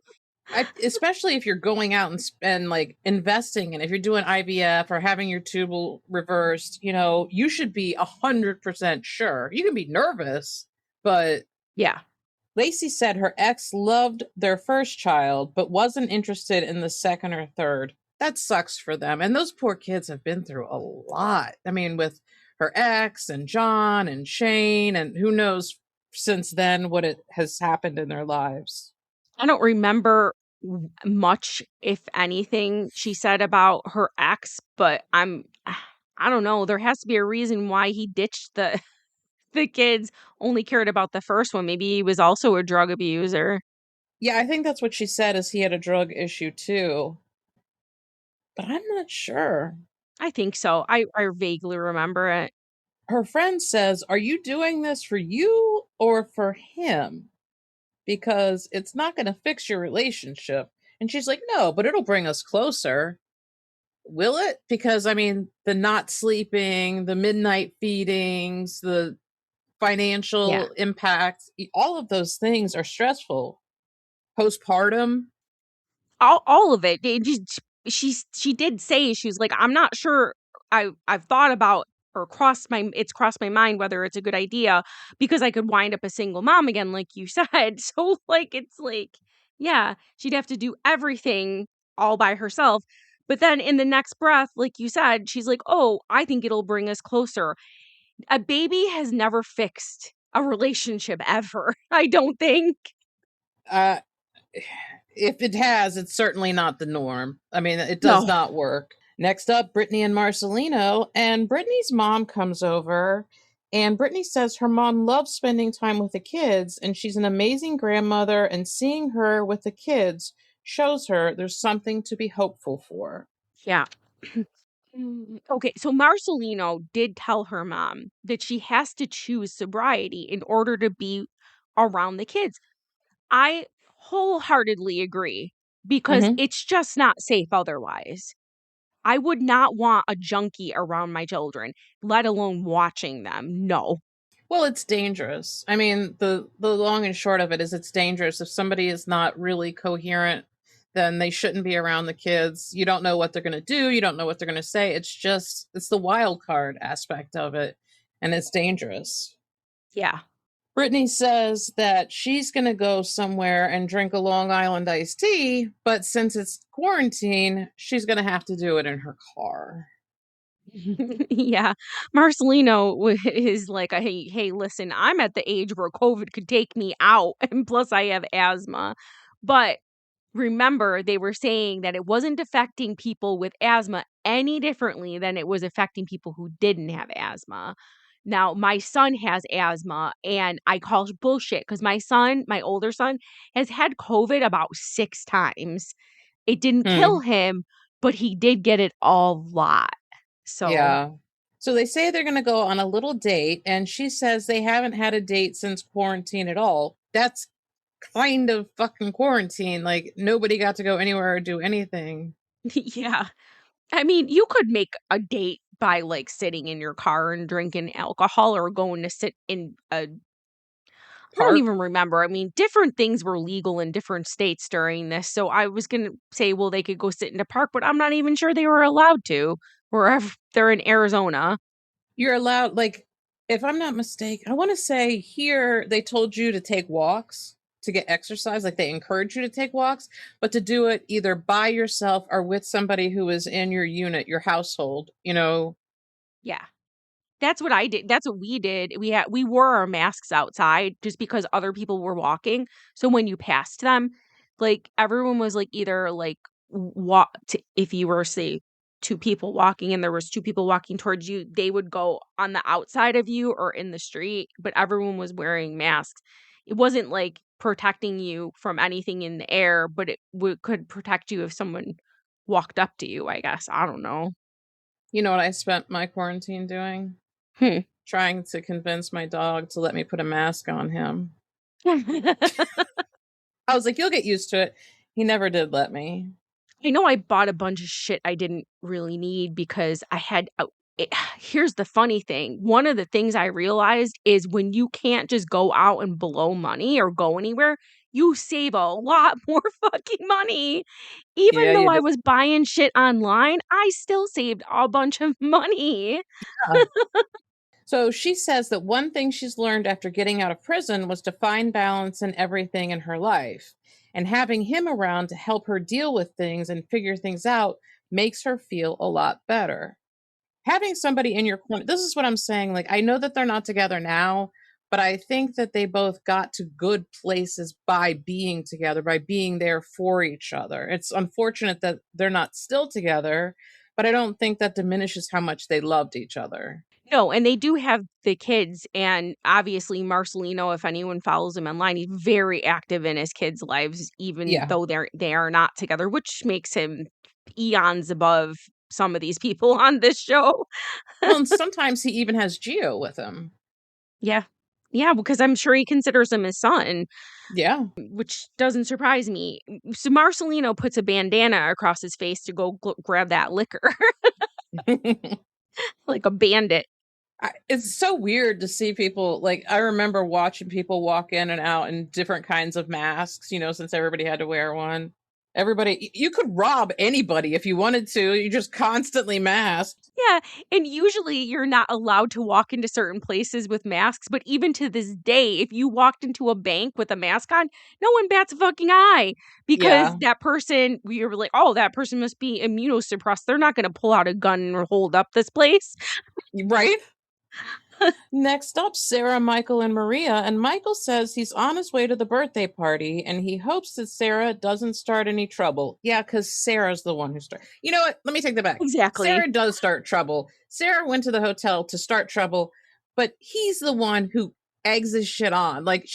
Especially if you're going out and spend like investing, and if you're doing IVF or having your tubal reversed, you should be 100% sure. You can be nervous, but
Yeah.
Lacey said her ex loved their first child, but wasn't interested in the second or third. That sucks for them. And those poor kids have been through a lot. I mean, with her ex and John and Shane, and who knows since then what it has happened in their lives.
I don't remember much, if anything, she said about her ex, but I don't know. There has to be a reason why he ditched the the kids, only cared about the first one. Maybe he was also a drug abuser.
Yeah, I think that's what she said, is he had a drug issue too. But I'm not sure.
I think so. I vaguely remember it.
Her friend says, are you doing this for you or for him? Because it's not going to fix your relationship. And she's like, no, but it'll bring us closer. Will it? Because, I mean, the not sleeping, the midnight feedings, the
Yeah.
financial impact, all of those things are stressful. Postpartum.
All of it. She did say, she was like, "I'm not sure, I've thought about or crossed my mind whether it's a good idea because I could wind up a single mom again, like you said." So, like, it's like, yeah, she'd have to do everything all by herself. But then in the next breath, like you said, she's like, "Oh, I think it'll bring us closer." A baby has never fixed a relationship ever, I don't think.
Uh, if it has, it's certainly not the norm. I mean, it does
No.
not work. Next up, Brittany and Marcelino. And Brittany's mom comes over, and Brittany says her mom loves spending time with the kids, and she's an amazing grandmother, and seeing her with the kids shows her there's something to be hopeful for.
Yeah. Okay, so Marcelino did tell her mom that she has to choose sobriety in order to be around the kids. I wholeheartedly agree because
Hmm.
it's just not safe otherwise. I would not want a junkie around my children, let alone watching them. No.
Well, it's dangerous. I mean, the long and short of it is it's dangerous. If somebody is not really coherent, then they shouldn't be around the kids. You don't know what they're going to do, you don't know what they're going to say. It's the wild card aspect of it, and it's dangerous.
Yeah.
Brittany says that she's going to go somewhere and drink a Long Island iced tea, but since it's quarantine, she's going to have to do it in her car.
Yeah. Marcelino is like, hey, listen, I'm at the age where COVID could take me out, and plus I have asthma. But remember, they were saying that it wasn't affecting people with asthma any differently than it was affecting people who didn't have asthma. Now, my son has asthma, and I call bullshit because my older son, has had COVID about 6 times. It didn't kill
Hmm.
him, but he did get it a lot. So,
Yeah. So they say they're going to go on a little date, and she says they haven't had a date since quarantine at all. That's kind of fucking quarantine. Like, nobody got to go anywhere or do anything.
yeah. I mean, you could make a date by like sitting in your car and drinking alcohol or going to sit in a I don't
Park.
even remember. I mean, different things were legal in different states during this. So I was going to say, well, they could go sit in a park, but I'm not even sure they were allowed to wherever they're in Arizona.
You're allowed, like, if I'm not mistaken, I want to say here they told you to take walks to get exercise. Like, they encourage you to take walks, but to do it either by yourself or with somebody who is in your unit, your household.
Yeah. That's what I did. That's what we did. We wore our masks outside just because other people were walking. So when you passed them, like everyone was like either like walk if you were say two people walking and there was two people walking towards you, they would go on the outside of you or in the street, but everyone was wearing masks. It wasn't like protecting you from anything in the air, but could protect you if someone walked up to you, I guess. I don't know.
You know what I spent my quarantine doing?
Hmm.
Trying to convince my dog to let me put a mask on him. I was like, you'll get used to it. He never did let me.
I know I bought a bunch of shit I didn't really need because I had here's the funny thing. One of the things I realized is when you can't just go out and blow money or go anywhere, you save a lot more fucking money. Even
Yeah,
though
you
I
did.
was buying shit online, I still saved a bunch of money.
So she says that one thing she's learned after getting out of prison was to find balance in everything in her life. And having him around to help her deal with things and figure things out makes her feel a lot better. Having somebody in your corner, this is what I'm saying. Like, I know that they're not together now, but I think that they both got to good places by being together, by being there for each other. It's unfortunate that they're not still together, but I don't think that diminishes how much they loved each other.
No, and they do have the kids, and obviously Marcelino, if anyone follows him online, he's very active in his kids' lives, even
Yeah.
though they are not together, which makes him eons above some of these people on this show.
Well, and sometimes he even has Geo with him.
Yeah. Yeah, because I'm sure he considers him his son,
Yeah.
which doesn't surprise me. So Marcelino puts a bandana across his face to go grab that liquor like a bandit.
It's so weird to see people like I remember watching people walk in and out in different kinds of masks, since everybody had to wear one. You could rob anybody if you wanted to. You just constantly masked.
Yeah, and usually you're not allowed to walk into certain places with masks, but even to this day, if you walked into a bank with a mask on, no one bats a fucking eye because
Yeah.
that person, we were like, oh, that person must be immunosuppressed. They're not going to pull out a gun and hold up this place.
Right? Next up, Sarah, Michael, and Maria. And Michael says he's on his way to the birthday party and he hopes that Sarah doesn't start any trouble. Yeah, because Sarah's the one who started. You know what? Let me take that back.
Exactly.
Sarah does start trouble. Sarah went to the hotel to start trouble, but he's the one who eggs his shit on. Like,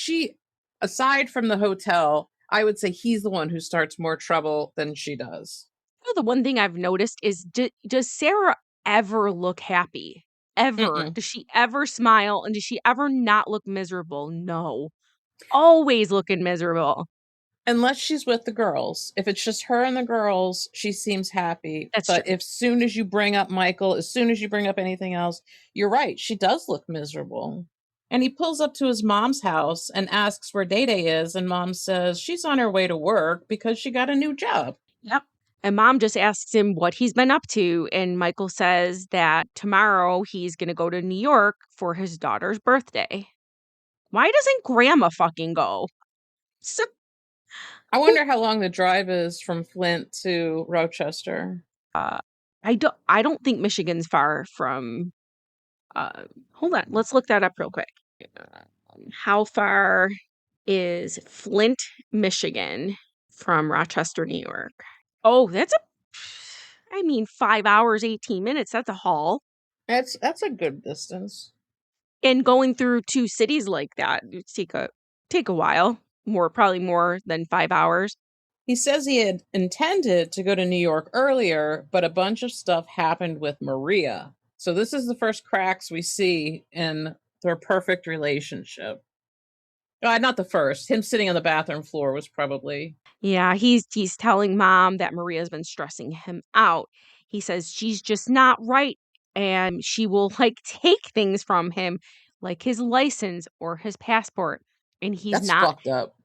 aside from the hotel, I would say he's the one who starts more trouble than she does.
You know, the one thing I've noticed is does Sarah ever look happy? Ever?
Mm-mm.
Does she ever smile? And does she ever not look miserable? No. Always looking miserable.
Unless she's with the girls. If it's just her and the girls, she seems happy.
That's
But
true.
if soon as you bring up Michael, as soon as you bring up anything else, you're right. She does look miserable. And he pulls up to his mom's house and asks where Day Day is. And mom says she's on her way to work because she got a new job.
Yep. And mom just asks him what he's been up to. And Michael says that tomorrow he's going to go to New York for his daughter's birthday. Why doesn't grandma fucking go? So,
I wonder how long the drive is from Flint to Rochester.
I don't think Michigan's far from, hold on. Let's look that up real quick. How far is Flint, Michigan from Rochester, New York? Oh, I mean, 5 hours, 18 minutes. That's a haul.
That's a good distance.
And going through 2 cities like that would take a while. Probably more than 5 hours.
He says he had intended to go to New York earlier, but a bunch of stuff happened with Maria. So this is the first cracks we see in their perfect relationship. Not the first. Him sitting on the bathroom floor was probably.
Yeah, he's telling mom that Maria's been stressing him out. He says she's just not right and she will like take things from him like his license or his passport and he's
That's
not.
fucked up.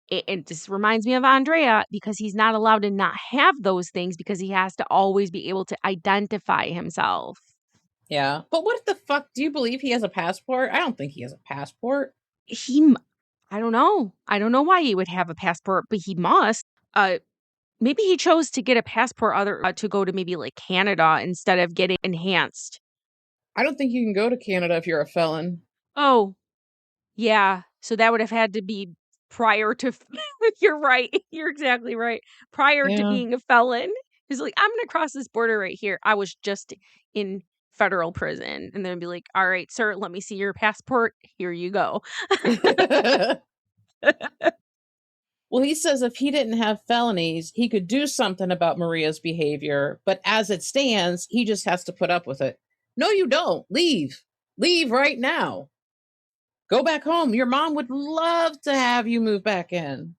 It just reminds me of Andrea because he's not allowed to not have those things because he has to always be able to identify himself.
Yeah. But what the fuck? Do you believe he has a passport? I don't think he has a passport.
I don't know. I don't know why he would have a passport, but he must. Maybe he chose to get a passport to go to maybe like Canada instead of getting enhanced.
I don't think you can go to Canada if you're a felon.
Oh, yeah. So that would have had to be prior to. You're right. You're exactly right. Prior to
Yeah.
being a felon, he's like, I'm gonna cross this border right here. I was just in federal prison, and then be like, all right, sir, let me see your passport. Here you go.
Well, he says if he didn't have felonies, he could do something about Maria's behavior. But as it stands, he just has to put up with it. No, you don't. Leave. Leave right now. Go back home. Your mom would love to have you move back in.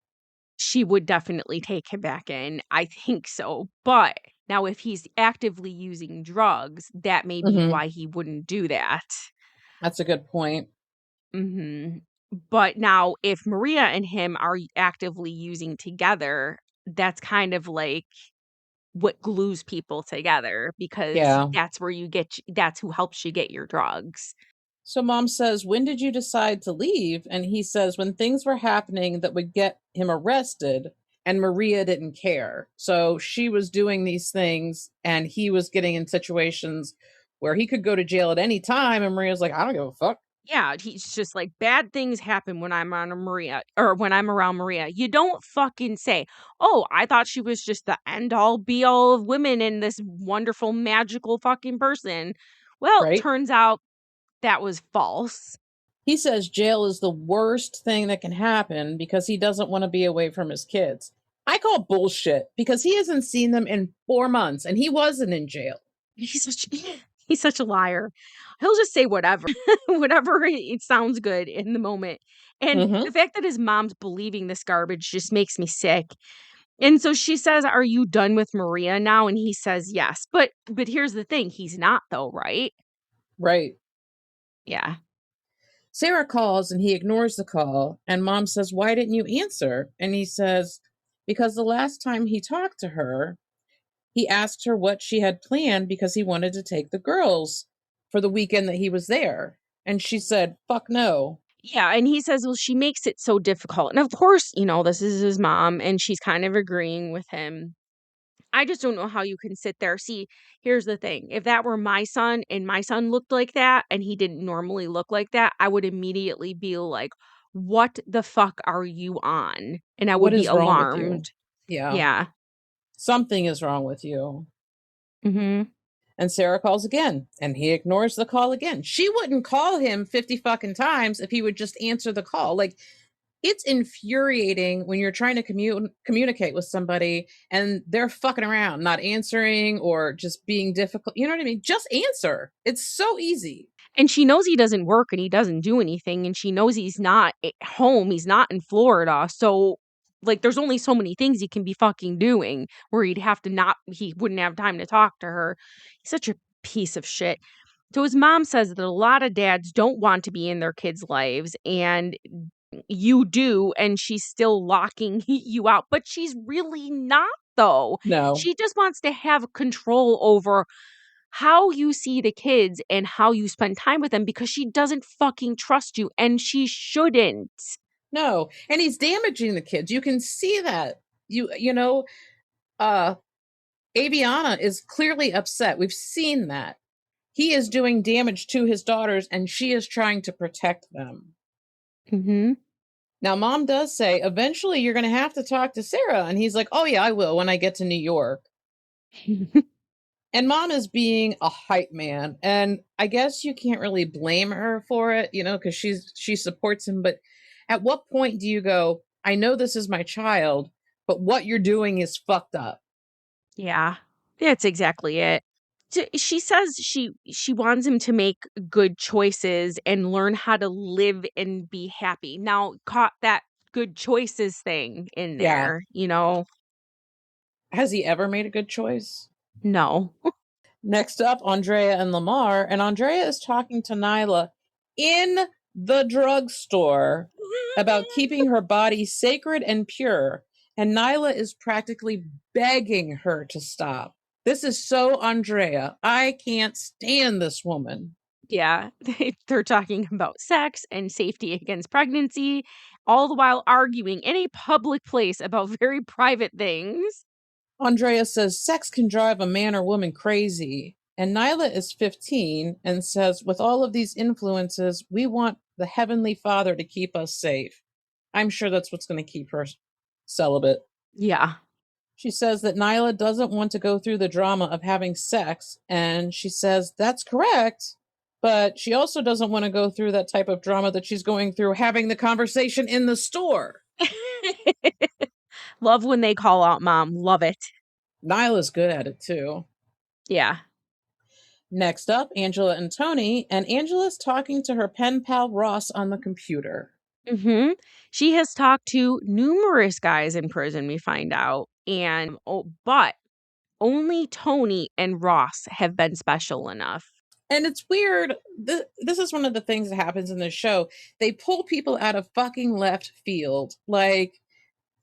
she would definitely take him back in. I think so. But now if he's actively using drugs, that may be
Hmm.
why he wouldn't do that.
That's a good point.
Mhm. But now if Maria and him are actively using together, that's kind of like what glues people together because
Yeah.
that's who helps you get your drugs.
So mom says, "When did you decide to leave?" And he says, "When things were happening that would get him arrested, and Maria didn't care. So she was doing these things, and he was getting in situations where he could go to jail at any time. And Maria's like, I don't give a fuck."
Yeah, he's just like, "Bad things happen when I'm on a Maria or when I'm around Maria." You don't fucking say, "Oh, I thought she was just the end all be all of women and this wonderful magical fucking person." Well,
Right?
turns out that was false.
He says jail is the worst thing that can happen because he doesn't want to be away from his kids. I call bullshit because he hasn't seen them in 4 months and he wasn't in jail.
He's such he's such a liar. He'll just say whatever, whatever it sounds good in the moment. And
Hmm.
the fact that his mom's believing this garbage just makes me sick. And so she says, "Are you done with Maria now?" And he says, "Yes." But here's the thing, he's not though, right?
Right.
Yeah.
Sarah calls and he ignores the call. And mom says, "Why didn't you answer?" And he says, "Because the last time he talked to her, he asked her what she had planned because he wanted to take the girls for the weekend that he was there. And she said, fuck no."
Yeah, and he says, "Well, she makes it so difficult." And of course, this is his mom and she's kind of agreeing with him. I just don't know how you can sit there. See, here's the thing. If that were my son and my son looked like that and he didn't normally look like that, I would immediately be like, "What the fuck are you on?" And I would
What
be
is wrong with you?
alarmed.
Yeah.
Yeah.
Something is wrong with you.
Mhm.
And Sarah calls again, and he ignores the call again. She wouldn't call him 50 fucking times if he would just answer the call. Like, it's infuriating when you're trying to communicate with somebody and they're fucking around, not answering or just being difficult. You know what I mean? Just answer. It's so easy.
And she knows he doesn't work and he doesn't do anything, and she knows he's not at home, he's not in Florida, so, like, there's only so many things he can be fucking doing where he wouldn't have time to talk to her. He's such a piece of shit. So his mom says that a lot of dads don't want to be in their kids' lives, and you do, and she's still locking you out, but she's really not, though.
No,
She just wants to have control over how you see the kids and how you spend time with them because she doesn't fucking trust you, and she shouldn't.
no. And he's damaging the kids. You can see that. You know, uh Aviana is clearly upset. We've seen that. He is doing damage to his daughters and she is trying to protect them.
Mhm.
Now, mom does say, eventually you're going to have to talk to Sarah. And he's like, oh, yeah, I will when I get to New York. And mom is being a hype man. And I guess you can't really blame her for it, because she supports him. But at what point do you go, I know this is my child, but what you're doing is fucked up?
Yeah. That's exactly it. She says she wants him to make good choices and learn how to live and be happy. Now, caught that good choices thing in
Yeah.
there.
Has he ever made a good choice?
No.
Next up, Andrea and Lamar. And Andrea is talking to Nyla in the drugstore about keeping her body sacred and pure. And Nyla is practically begging her to stop. This is so Andrea. I can't stand this woman.
Yeah, they're talking about sex and safety against pregnancy, all the while arguing in a public place about very private things.
Andrea says sex can drive a man or woman crazy. And Nyla is 15 and says, with all of these influences, we want the Heavenly Father to keep us safe. I'm sure that's what's going to keep her celibate.
Yeah.
She says that Nyla doesn't want to go through the drama of having sex. And she says that's correct. But she also doesn't want to go through that type of drama that she's going through having the conversation in the store.
Love when they call out mom. Love it.
Nyla's good at it too.
Yeah.
Next up, Angela and Tony, and Angela's talking to her pen pal Ross on the computer.
Mm-hmm. She has talked to numerous guys in prison, we find out. But only Tony and Ross have been special enough.
And it's weird. This is one of the things that happens in the show. They pull people out of fucking left field. Like,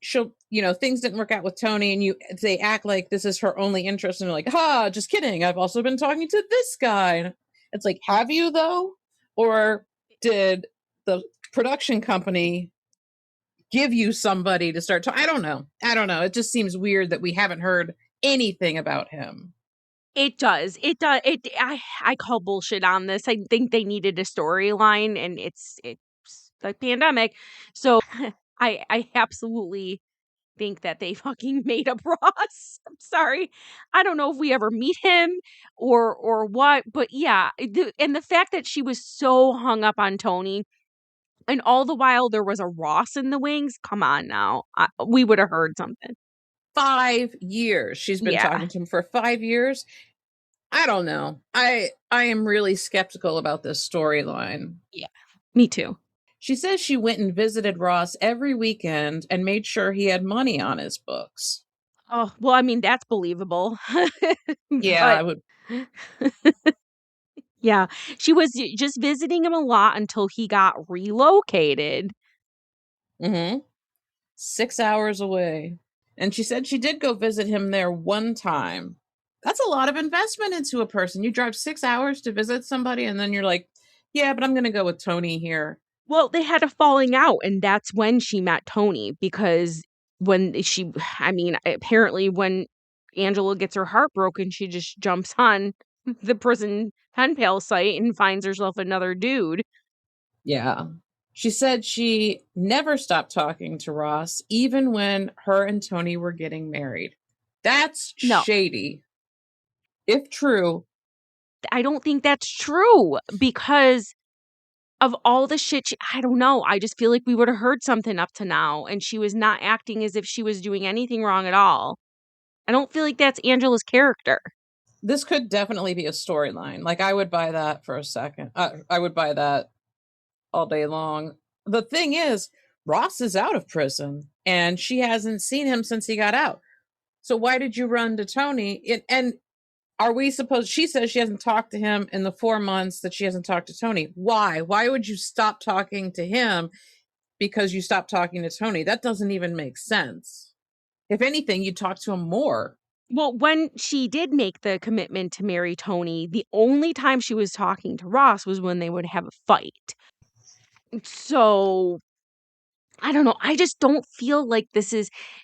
things didn't work out with Tony, and they act like this is her only interest, and they're like, just kidding. I've also been talking to this guy. It's like, have you though? Or did the production company give you somebody to start I don't know. It just seems weird that we haven't heard anything about him.
It does. It does. I call bullshit on this. I think they needed a storyline, and it's the pandemic. So I absolutely think that they fucking made up Ross. I'm sorry. I don't know if we ever meet him or what, but yeah, and the fact that she was so hung up on Tony, and all the while there was a Ross in the wings. Come on now, we would have heard something.
5 years she's been
Yeah.
talking to him for 5 years. I don't know. I am really skeptical about this storyline.
Yeah, me too.
She says she went and visited Ross every weekend and made sure he had money on his books.
Oh, well, I mean, that's believable.
Yeah, I would.
Yeah, she was just visiting him a lot until he got relocated.
Mm-hmm. 6 hours away. And she said she did go visit him there one time. That's a lot of investment into a person. You drive 6 hours to visit somebody, and then you're like, yeah, but I'm going to go with Tony here.
Well, they had a falling out, and that's when she met Tony, because apparently when Angela gets her heart broken, she just jumps on the prison pen pal site and finds herself another dude.
Yeah. She said she never stopped talking to Ross, even when her and Tony were getting married. That's shady. If true.
I don't think that's true, because of all the shit, I don't know. I just feel like we would have heard something up to now, and she was not acting as if she was doing anything wrong at all. I don't feel like that's Angela's character.
This could definitely be a storyline. Like, I would buy that for a second. I would buy that all day long. The thing is, Ross is out of prison, and she hasn't seen him since he got out. So why did you run to Tony? And are we supposed, she says she hasn't talked to him in the 4 months that she hasn't talked to Tony. Why? Why would you stop talking to him because you stopped talking to Tony? That doesn't even make sense. If anything, you'd talk to him more.
Well, when she did make the commitment to marry Tony, the only time she was talking to Ross was when they would have a fight. So I don't know. I just don't feel like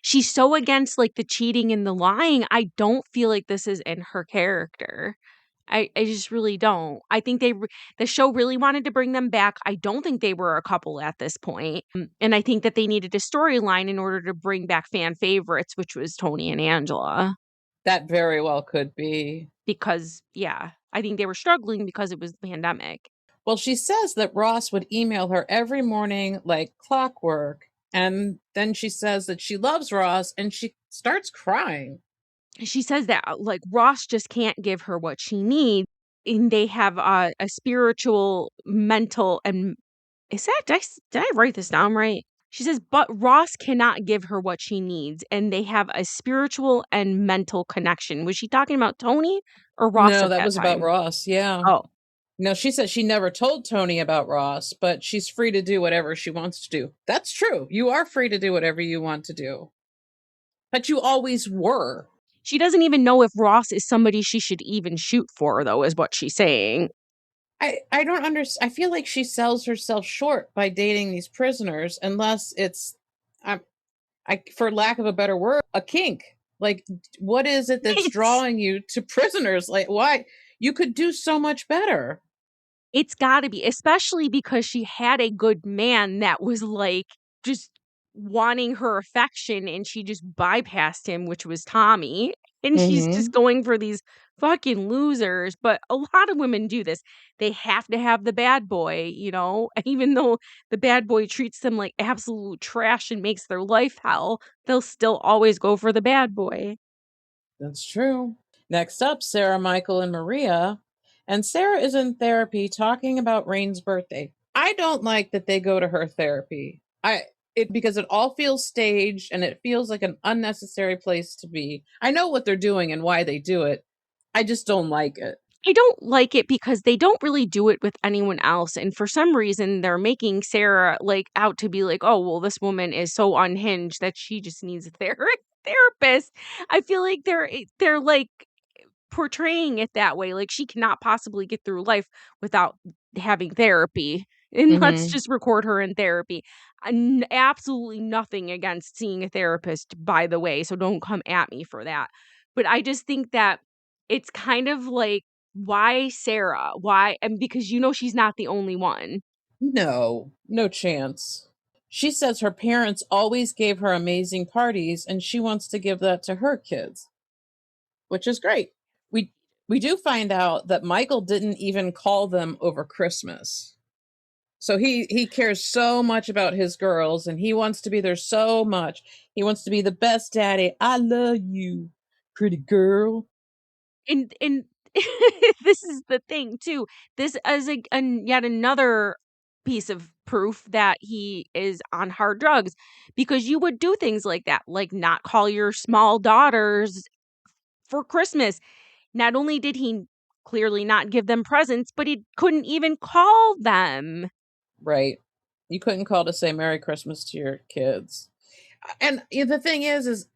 she's so against like the cheating and the lying. I don't feel like this is in her character. I just really don't. I think the show really wanted to bring them back. I don't think they were a couple at this point. And I think that they needed a storyline in order to bring back fan favorites, which was Tony and Angela.
That very well could be.
Because, yeah, I think they were struggling because it was the pandemic.
Well, she says that Ross would email her every morning like clockwork. And then she says that she loves Ross, and she starts crying.
She says that like Ross just can't give her what she needs, and they have a spiritual, mental, and did I write this down right? She says, but Ross cannot give her what she needs, and they have a spiritual and mental connection. Was she talking about Tony or Ross?
No, that was about Ross. Yeah.
Oh.
No, she said she never told Tony about Ross, but she's free to do whatever she wants to do. That's true. You are free to do whatever you want to do. But you always were.
She doesn't even know if Ross is somebody she should even shoot for, though, is what she's saying.
I don't understand. I feel like she sells herself short by dating these prisoners, unless it's, for lack of a better word, a kink. Like, what is it that's drawing you to prisoners? Like, why? You could do so much better.
It's got to be, especially because she had a good man that was like just wanting her affection, and she just bypassed him, which was Tommy. And she's just going for these fucking losers. But a lot of women do this. They have to have the bad boy, even though the bad boy treats them like absolute trash and makes their life hell, they'll still always go for the bad boy.
That's true. Next up, Sarah, Michael, and Maria. And Sarah is in therapy talking about Rain's birthday. I don't like that they go to her therapy. Because it all feels staged and it feels like an unnecessary place to be. I know what they're doing and why they do it. I just don't like it.
I don't like it because they don't really do it with anyone else, and for some reason, they're making Sarah, like, out to be like, "Oh, well, this woman is so unhinged that she just needs a therapist." I feel like they're, like, portraying it that way, like, she cannot possibly get through life without having therapy, and let's
Mhm.
just record her in therapy. Absolutely nothing against seeing a therapist, by the way, so don't come at me for that. But I just think that it's kind of like, why Sarah? Why? And because she's not the only one.
No, no chance. She says her parents always gave her amazing parties and she wants to give that to her kids, which is great. We do find out that Michael didn't even call them over Christmas. So he cares so much about his girls and he wants to be there so much. He wants to be the best daddy. I love you, pretty girl.
And this is the thing too. This is yet another piece of proof that he is on hard drugs, because you would do things like that, like not call your small daughters for Christmas. Not only did he clearly not give them presents, but he couldn't even call them.
Right. You couldn't call to say Merry Christmas to your kids. And the thing is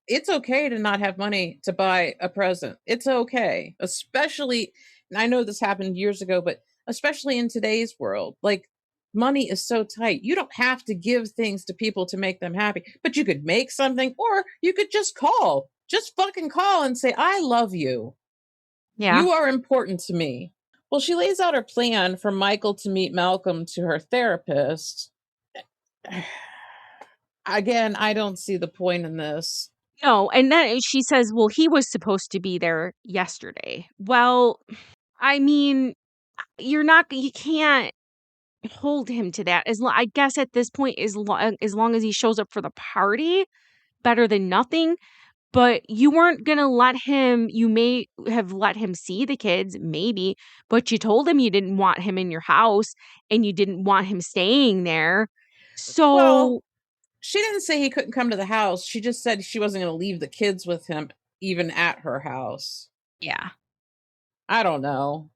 it's okay to not have money to buy a present. It's okay, especially, and I know this happened years ago, but especially in today's world, like money is so tight. You don't have to give things to people to make them happy, but you could make something or you could just call. Just fucking call and say, I love you.
Yeah.
You are important to me. Well, she lays out her plan for Michael to meet Malcolm to her therapist. Again, I don't see the point in this.
No, and then she says, "Well, he was supposed to be there yesterday." Well, I mean, you can't hold him to that. I guess at this point, as long as he shows up for the party, better than nothing. But you weren't gonna let him. You may have let him see the kids, maybe, but you told him you didn't want him in your house and you didn't want him staying there.
Well,
So,
she didn't say he couldn't come to the house. She just said she wasn't going to leave the kids with him even at her house.
yeah.
I don't know.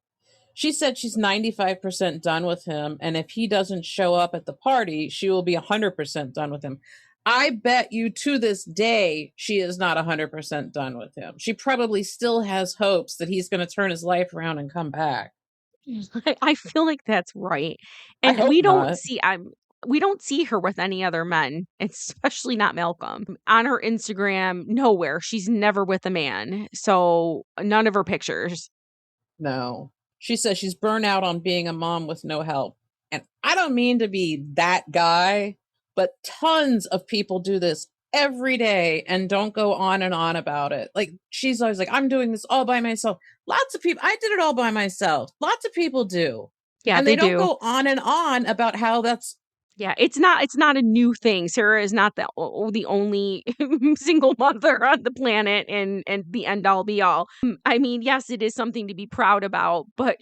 She said she's 95% done with him, and if he doesn't show up at the party, she will be 100% done with him. I bet you to this day she is not 100% done with him. She probably still has hopes that he's going to turn his life around and come back.
I feel like that's right.
I
And
hope not.
we don't see her with any other men, especially not Malcolm. On her Instagram, nowhere. She's never with a man. So none of her pictures.
No. She says she's burnt out on being a mom with no help. And I don't mean to be that guy, but tons of people do this every day and don't go on and on about it. Like she's always like, I'm doing this all by myself. Lots of people, I did it all by myself. Lots of people do.
Yeah,
And
they
they don't
do.
go on and on about how that's
Yeah, it's not a new thing. Sarah is not the only single mother on the planet and the end all be all. I mean, yes, it is something to be proud about, but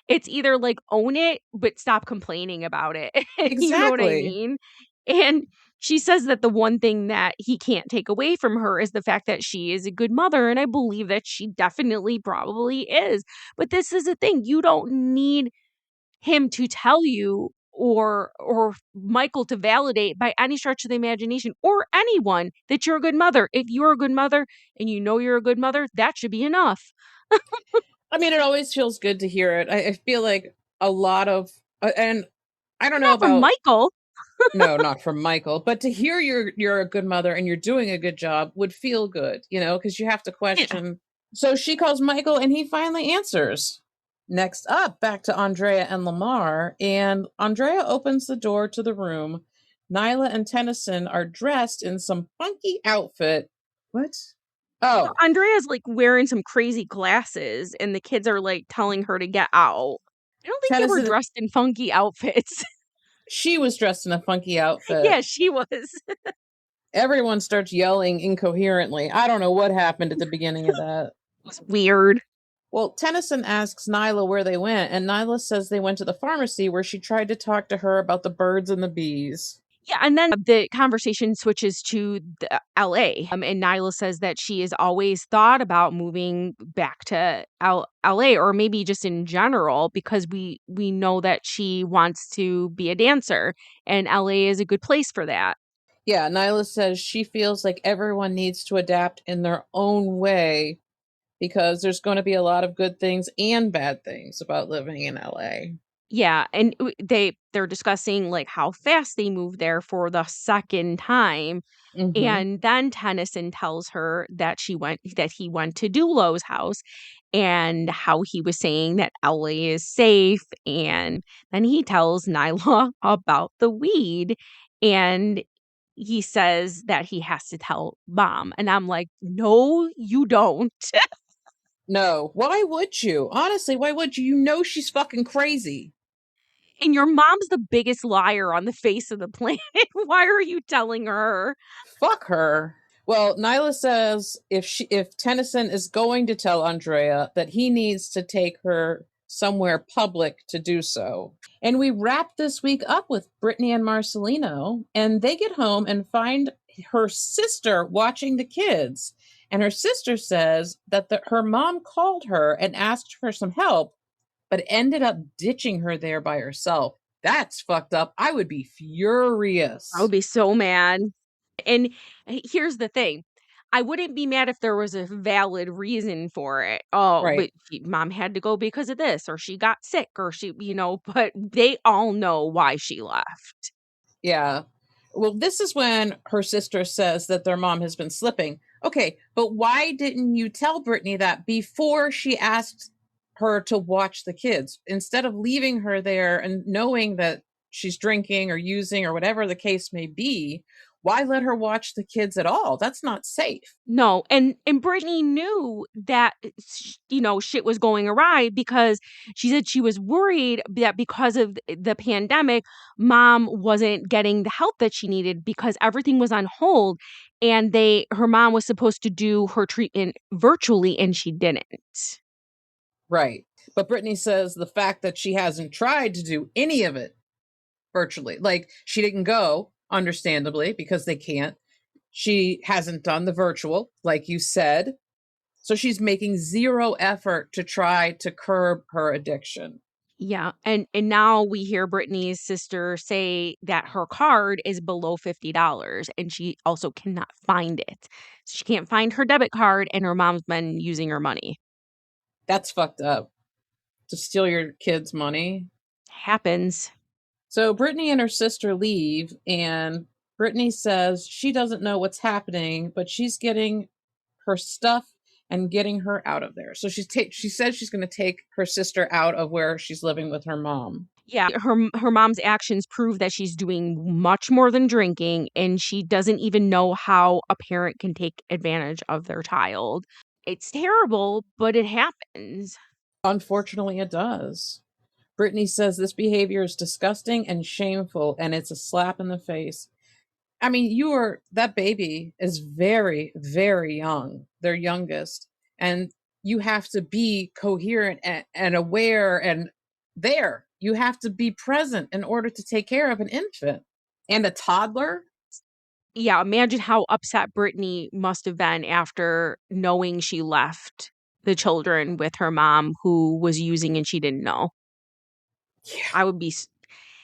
it's either like own it, but stop complaining about it. You know what I
exactly.
mean? And she says that the one thing that he can't take away from her is the fact that she is a good mother. And I believe that she definitely probably is. But this is the thing. You don't need him to tell you, or Michael to validate by any stretch of the imagination, or anyone, that you're a good mother. If you're a good mother and you know you're a good mother, that should be enough.
I mean, it always feels good to hear it. I feel like a lot of, and I don't know
Not from
about
Michael.
no, not from Michael, but to hear you're a good mother and you're doing a good job would feel good, because you have to
Yeah.
question. So she calls Michael and he finally answers. Next up, back to Andrea and Lamar, and Andrea opens the door to the room. Nyla and Tennyson are dressed in some funky outfit. What? Oh,
Andrea's like wearing some crazy glasses, and the kids are like telling her to get out. I don't think they were
Tennyson,
dressed in funky outfits.
she was dressed in a funky outfit.
Yeah, she was.
Everyone starts yelling incoherently. I don't know what happened at the beginning of that.
It was weird.
Well, Tennyson asks Nyla where they went, and Nyla says they went to the pharmacy where she tried to talk to her about the birds and the bees.
Yeah, and then the conversation switches to LA. And Nyla says that she has always thought about moving back to LA, or maybe just in general, because we know that she wants to be a dancer, and LA is a good place for that.
Yeah, Nyla says she feels like everyone needs to adapt in their own way because there's going to be a lot of good things and bad things about living in LA.
Yeah, and they're discussing like how fast they moved there for the second time.
Hmm.
And then Tennyson tells her that he went to Dulo's house and how he was saying that LA is safe. And then he tells Nyla about the weed, and he says that he has to tell Mom. And I'm like, no, you don't.
No, why would you? Honestly, why would you? You know she's fucking crazy.
And your mom's the biggest liar on the face of the planet. Why are you telling her?
Fuck her. Well, Nyla says if Tennyson is going to tell Andrea that he needs to take her somewhere public to do so. And we wrap this week up with Brittany and Marcelino, and they get home and find her sister watching the kids. And her sister says that her mom called her and asked for some help, but ended up ditching her there by herself. That's fucked up. I would be
I would
furious.
be so mad. And here's the thing. I wouldn't be mad if there was a valid reason for it. Oh,
Right.
but mom had to go because of this, or she got sick, or but they all know why she left.
Yeah. Well, this is when her sister says that their mom has been slipping. Okay, but why didn't you tell Brittany that before she asked her to watch the kids? Instead of leaving her there and knowing that she's drinking or using or whatever the case may be, why let her watch the kids at all? That's not safe.
No, and Brittany knew that shit was going awry, because she said she was worried that because of the pandemic, mom wasn't getting the help that she needed because everything was on hold, and her mom was supposed to do her treatment virtually, and she didn't.
Right. But Brittany says the fact that she hasn't tried to do any of it virtually, like she didn't go, understandably, because they can't. She hasn't done the virtual, like you said. So she's making zero effort to try to curb her addiction.
Yeah, and now we hear Brittany's sister say that her card is below $50, and she also cannot find it. She can't find her debit card, and her mom's been using her money.
That's fucked up. To steal your kid's money.
Happens.
So Brittany and her sister leave, and Brittany says she doesn't know what's happening, but she's getting her stuff and getting her out of there. So she says she's going to take her sister out of where she's living with her mom.
Yeah, her mom's actions prove that she's doing much more than drinking, and she doesn't even know how a parent can take advantage of their child. It's terrible, but it happens.
Unfortunately, it does. Brittany says this behavior is disgusting and shameful, and it's a slap in the face. I mean, that baby is very, very young, their youngest, and you have to be coherent and aware and there. You have to be present in order to take care of an infant and a toddler.
Yeah, imagine how upset Brittany must have been after knowing she left the children with her mom who was using and she didn't know.
Yeah,
I would be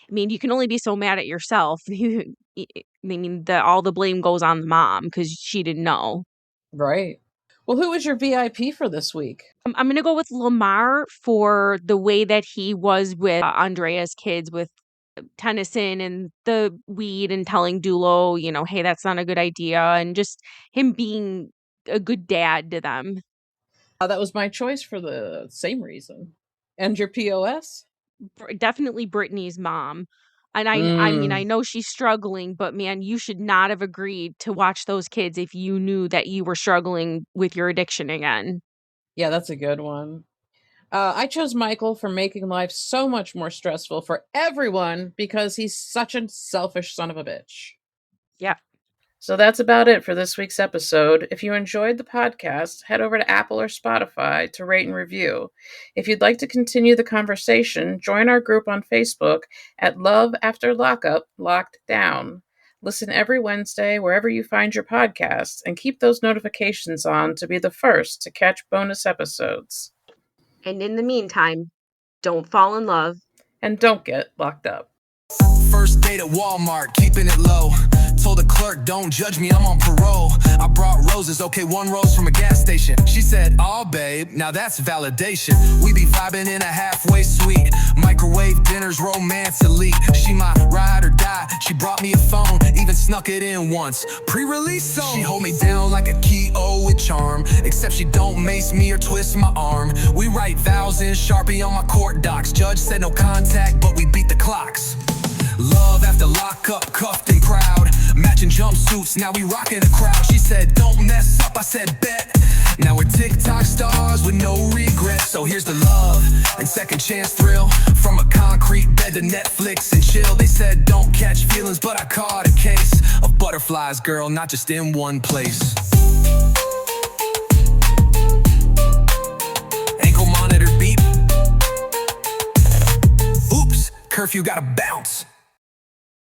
I mean, you can only be so mad at yourself. I mean, all the blame goes on the mom because she didn't know.
right. Well, who was your VIP for this week?
I'm gonna go with Lamar for the way that he was with Andrea's kids, with Tennyson and the weed, and telling Dulo, hey, that's not a good idea, and just him being a good dad to them.
That was my choice for the same reason. And your POS?
Definitely Brittany's mom. And I mean, I
Mm,
know she's struggling, but man, you should not have agreed to watch those kids if you knew that you were struggling with your addiction again.
yeah, that's a good one. I chose Michael for making life so much more stressful for everyone because he's such a selfish son of a bitch.
Yeah.
So that's about it for this week's episode. If you enjoyed the podcast, head over to Apple or Spotify to rate and review. If you'd like to continue the conversation, join our group on Facebook at Love After Lockup, Locked Down. Listen every Wednesday wherever you find your podcasts and keep those notifications on to be the first to catch bonus episodes.
And in the meantime, don't fall in love.
And don't get locked up.
First date at Walmart, keeping it low. Told the clerk, don't judge me, I'm on parole. I brought roses, okay, 1 rose from a gas station. She said, "Aw, babe, now that's validation." We be vibing in a halfway suite. Microwave dinners, romance elite. She my ride or die, she brought me a phone. Even snuck it in once, pre-release song. She hold me down like a key-o with charm. Except she don't mace me or twist my arm. We write vows in Sharpie on my court docs. Judge said no contact, but we beat the clocks. Love after lockup, cuffed and proud. Matching jumpsuits, now we rockin' the crowd. She said, "Don't mess up," I said, "Bet." Now we're TikTok stars with no regrets. So here's the love and second chance thrill. From a concrete bed to Netflix and chill. They said don't catch feelings, but I caught a case of butterflies, girl, not just in one place. Ankle monitor beep. Oops, curfew gotta bounce.